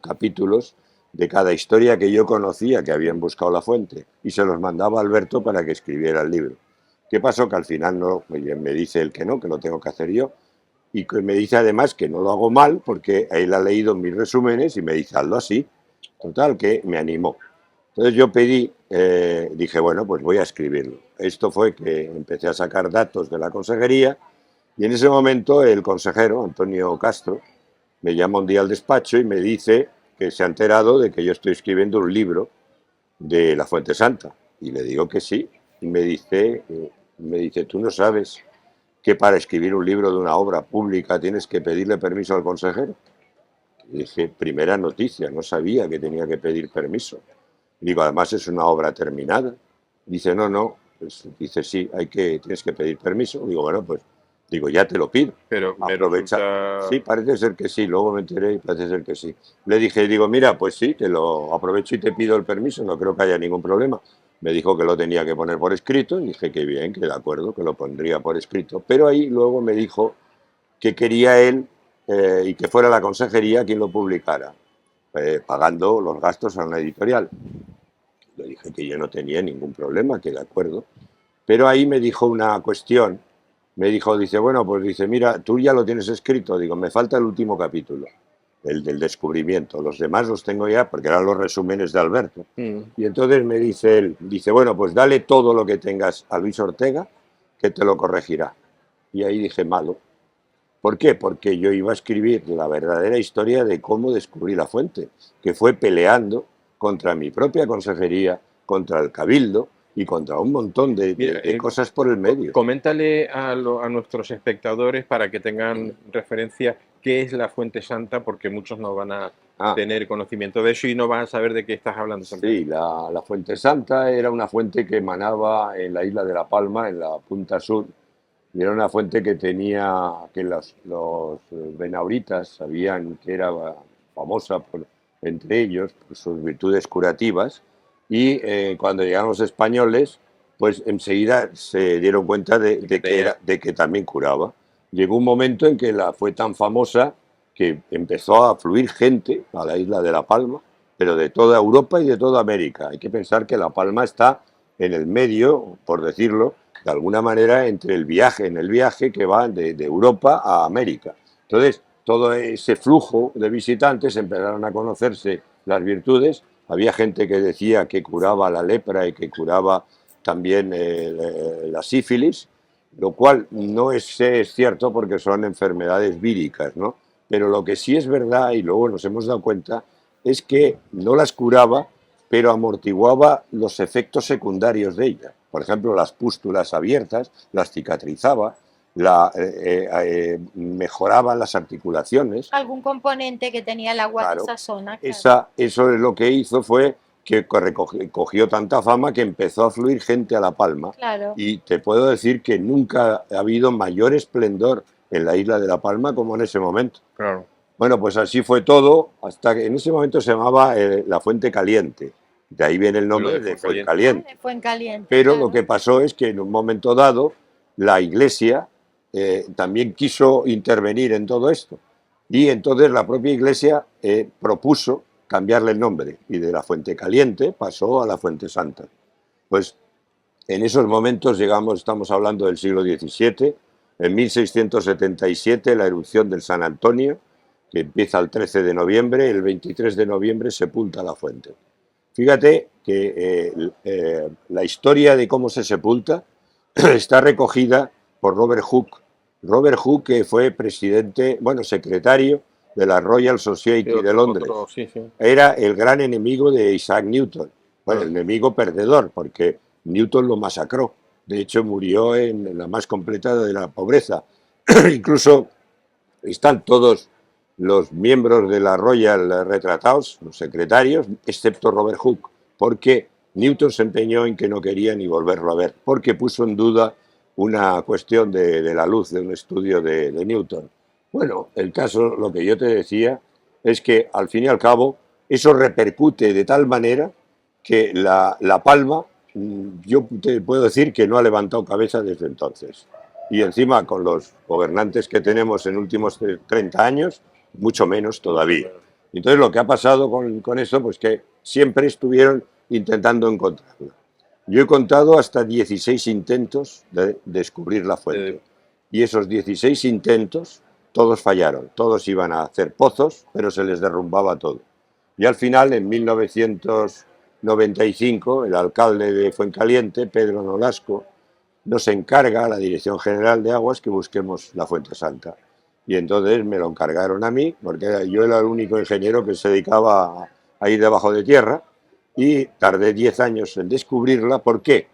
[SPEAKER 3] capítulos de cada historia que yo conocía que habían buscado la fuente y se los mandaba a Alberto para que escribiera el libro. ¿Qué pasó? Que al final no, me dice él que no, que lo tengo que hacer yo, y que me dice además que no lo hago mal porque él ha leído mis resúmenes y me dice hazlo así. Total, que me animó. Entonces yo pedí, dije, bueno, pues voy a escribirlo. Esto fue que empecé a sacar datos de la consejería y en ese momento el consejero, Antonio Castro, me llama un día al despacho y me dice que se ha enterado de que yo estoy escribiendo un libro de la Fuente Santa. Y le digo que sí. Y me dice, tú no sabes que para escribir un libro de una obra pública tienes que pedirle permiso al consejero. Y dije, primera noticia, no sabía que tenía que pedir permiso. Digo, además es una obra terminada. Dice, no, pues, dice, sí, tienes que pedir permiso. Digo, bueno, pues, digo, ya te lo pido.
[SPEAKER 1] Pero me
[SPEAKER 3] Aprovecha.
[SPEAKER 1] resulta...
[SPEAKER 3] Sí, parece ser que sí, luego me enteré y parece ser que sí. Le dije, digo, mira, pues sí, te lo aprovecho y te pido el permiso, no creo que haya ningún problema. Me dijo que lo tenía que poner por escrito, y dije que bien, que de acuerdo, que lo pondría por escrito. Pero ahí luego me dijo que quería él y que fuera la consejería quien lo publicara, pagando los gastos a una editorial. Le dije que yo no tenía ningún problema, que de acuerdo. Pero ahí me dijo una cuestión. Me dijo, dice, bueno, pues dice, mira, tú ya lo tienes escrito. Digo, me falta el último capítulo, el del descubrimiento. Los demás los tengo ya, porque eran los resúmenes de Alberto. Y entonces me dice él, dice, bueno, pues dale todo lo que tengas a Luis Ortega, que te lo corregirá. Y ahí dije, malo. ¿Por qué? Porque yo iba a escribir la verdadera historia de cómo descubrí la fuente, que fue peleando contra mi propia consejería, contra el Cabildo y contra un montón de cosas por el medio.
[SPEAKER 1] Coméntale a nuestros espectadores para que tengan referencia qué es la Fuente Santa, porque muchos no van a tener conocimiento de eso y no van a saber de qué estás hablando.
[SPEAKER 3] Sí, la Fuente Santa era una fuente que emanaba en la isla de La Palma, en la punta sur, y era una fuente que tenía, que los benauritas sabían que era famosa entre ellos por sus virtudes curativas, y cuando llegaron los españoles, pues enseguida se dieron cuenta de que también curaba. Llegó un momento en que fue tan famosa que empezó a fluir gente a la isla de La Palma, pero de toda Europa y de toda América. Hay que pensar que La Palma está en el medio, por decirlo, de alguna manera en el viaje que va de Europa a América. Entonces, todo ese flujo de visitantes empezaron a conocerse las virtudes. Había gente que decía que curaba la lepra y que curaba también la sífilis, lo cual no es cierto porque son enfermedades víricas, ¿no? Pero lo que sí es verdad, y luego nos hemos dado cuenta, es que no las curaba, pero amortiguaba los efectos secundarios de ella. Por ejemplo, las pústulas abiertas, las cicatrizaba, mejoraba las articulaciones.
[SPEAKER 2] Algún componente que tenía el agua
[SPEAKER 3] Claro,
[SPEAKER 2] en esa zona. Claro.
[SPEAKER 3] eso es lo que hizo fue que cogió tanta fama que empezó a fluir gente a La Palma.
[SPEAKER 2] Claro.
[SPEAKER 3] Y te puedo decir que nunca ha habido mayor esplendor en la isla de La Palma como en ese momento.
[SPEAKER 1] Claro.
[SPEAKER 3] Bueno, pues así fue todo, hasta que en ese momento se llamaba la Fuente Caliente. De ahí viene el nombre de Fuencaliente.
[SPEAKER 2] Fuencaliente.
[SPEAKER 3] Pero
[SPEAKER 2] Claro.
[SPEAKER 3] lo que pasó es que en un momento dado la Iglesia también quiso intervenir en todo esto. Y entonces la propia Iglesia propuso cambiarle el nombre. Y de la Fuente Caliente pasó a la Fuente Santa. Pues en esos momentos estamos hablando del siglo XVII, en 1677 la erupción del San Antonio, que empieza el 13 de noviembre, el 23 de noviembre sepulta la fuente. Fíjate que la historia de cómo se sepulta está recogida por Robert Hooke. Robert Hooke, que fue secretario de la Royal Society de Londres. Era el gran enemigo de Isaac Newton. Bueno, el enemigo perdedor, porque Newton lo masacró De hecho, murió en la más completa de la pobreza. Incluso están todos los miembros de la Royal retratados, los secretarios, excepto Robert Hooke, porque Newton se empeñó en que no quería ni volverlo a ver, porque puso en duda una cuestión de la luz de un estudio de Newton. Bueno, el caso, lo que yo te decía, es que al fin y al cabo eso repercute de tal manera que la Palma, yo te puedo decir que no ha levantado cabeza desde entonces. Y encima con los gobernantes que tenemos en últimos 30 años, mucho menos todavía. Entonces lo que ha pasado con eso, pues que siempre estuvieron intentando encontrarlo. Yo he contado hasta 16 intentos de descubrir la fuente. Y esos 16 intentos, todos fallaron. Todos iban a hacer pozos, pero se les derrumbaba todo. Y al final, en 1995, el alcalde de Fuencaliente, Pedro Nolasco, nos encarga a la Dirección General de Aguas que busquemos la Fuente Santa. Y entonces me lo encargaron a mí, porque yo era el único ingeniero que se dedicaba a ir debajo de tierra, y tardé 10 años en descubrirla. ¿Por qué?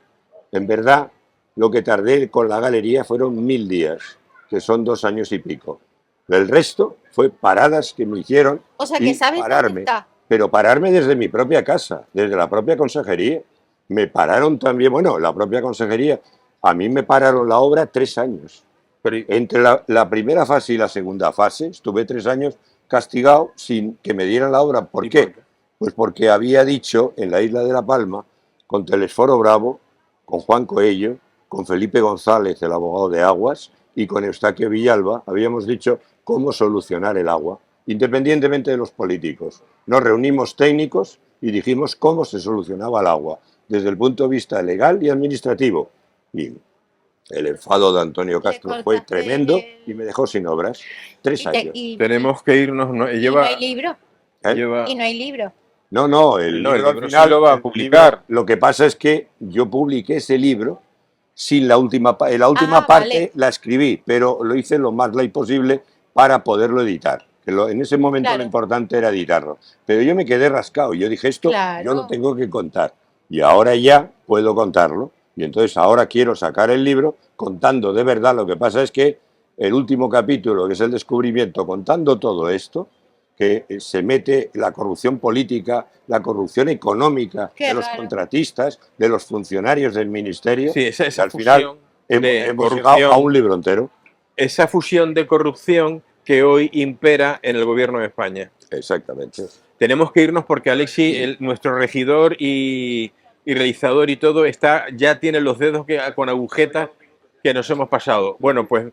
[SPEAKER 3] En verdad, lo que tardé con la galería fueron 1000 días, que son 2 años y pico. El resto fue paradas que me hicieron,
[SPEAKER 2] O sea, que sabes
[SPEAKER 3] pararme,
[SPEAKER 2] dónde está.
[SPEAKER 3] pero pararme desde mi propia casa, desde la propia consejería. Me pararon también, bueno, la propia consejería, a mí me pararon la obra 3 años.
[SPEAKER 1] Pero,
[SPEAKER 3] Entre la primera fase y la segunda fase estuve 3 años castigado sin que me dieran la obra. ¿Por qué? Pues porque había dicho en la isla de La Palma, con Telesforo Bravo, con Juan Coello, con Felipe González, el abogado de Aguas, y con Eustaquio Villalba, habíamos dicho cómo solucionar el agua, independientemente de los políticos. Nos reunimos técnicos y dijimos cómo se solucionaba el agua, desde el punto de vista legal y administrativo. Y el enfado de Antonio Castro fue tremendo y me dejó sin obras. 3 años.
[SPEAKER 1] tenemos que irnos.
[SPEAKER 2] No hay libro.
[SPEAKER 1] Lleva,
[SPEAKER 2] Y no hay libro.
[SPEAKER 3] No, el
[SPEAKER 1] no, el
[SPEAKER 3] libro al
[SPEAKER 1] libro
[SPEAKER 3] final
[SPEAKER 1] sí lo va a publicar.
[SPEAKER 3] Lo que pasa es que yo publiqué ese libro sin la última parte. La última
[SPEAKER 2] Vale.
[SPEAKER 3] parte la escribí, pero lo hice lo más light posible para poderlo editar. En ese momento
[SPEAKER 2] Claro.
[SPEAKER 3] lo importante era editarlo. Pero yo me quedé rascado. Yo dije, esto
[SPEAKER 2] Claro.
[SPEAKER 3] yo lo tengo que contar. Y ahora ya puedo contarlo. Y entonces ahora quiero sacar el libro contando de verdad. Lo que pasa es que el último capítulo, que es el descubrimiento, contando todo esto, que se mete la corrupción política, la corrupción económica de los contratistas, de los funcionarios del ministerio.
[SPEAKER 1] Sí, esa
[SPEAKER 3] al final hemos llegado a un libro entero.
[SPEAKER 1] Esa fusión de corrupción que hoy impera en el gobierno de España.
[SPEAKER 3] Exactamente.
[SPEAKER 1] Tenemos que irnos porque Alexi, nuestro regidor y realizador y todo, ya tiene los dedos con agujetas que nos hemos pasado. Bueno, pues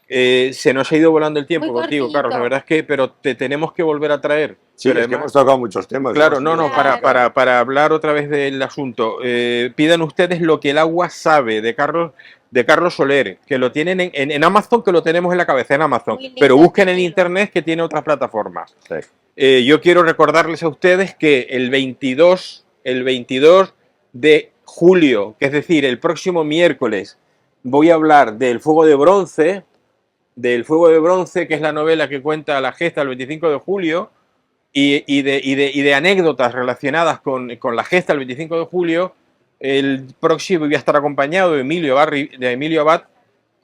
[SPEAKER 1] se nos ha ido volando el tiempo contigo, Carlos, la verdad es que, pero te tenemos que volver a traer.
[SPEAKER 3] Sí, pero es que hemos tocado muchos temas.
[SPEAKER 1] Claro, para hablar otra vez del asunto. Pidan ustedes lo que el agua sabe de Carlos Soler, que lo tienen en Amazon, que lo tenemos en la cabeza, en Amazon, pero busquen en internet que tiene otras plataformas.
[SPEAKER 3] Sí.
[SPEAKER 1] Yo quiero recordarles a ustedes que el 22 de julio, que es decir, el próximo miércoles, voy a hablar del Fuego de Bronce, que es la novela que cuenta la gesta del 25 de julio, y de anécdotas relacionadas con la gesta del 25 de julio. El próximo voy a estar acompañado de Emilio Abad,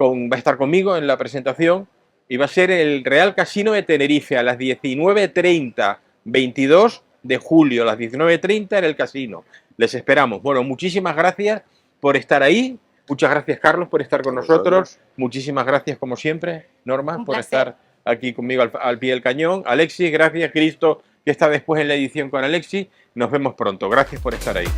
[SPEAKER 1] va a estar conmigo en la presentación, y va a ser el Real Casino de Tenerife a las 19:30, 22 de julio, a las 19:30 en el casino. Les esperamos. Bueno, muchísimas gracias por estar ahí. Muchas gracias, Carlos, por estar con nosotros. Muchísimas gracias, como siempre, Norma, por estar aquí conmigo al pie del cañón. Alexis, gracias. Cristo, que está después en la edición con Alexis. Nos vemos pronto. Gracias por estar ahí.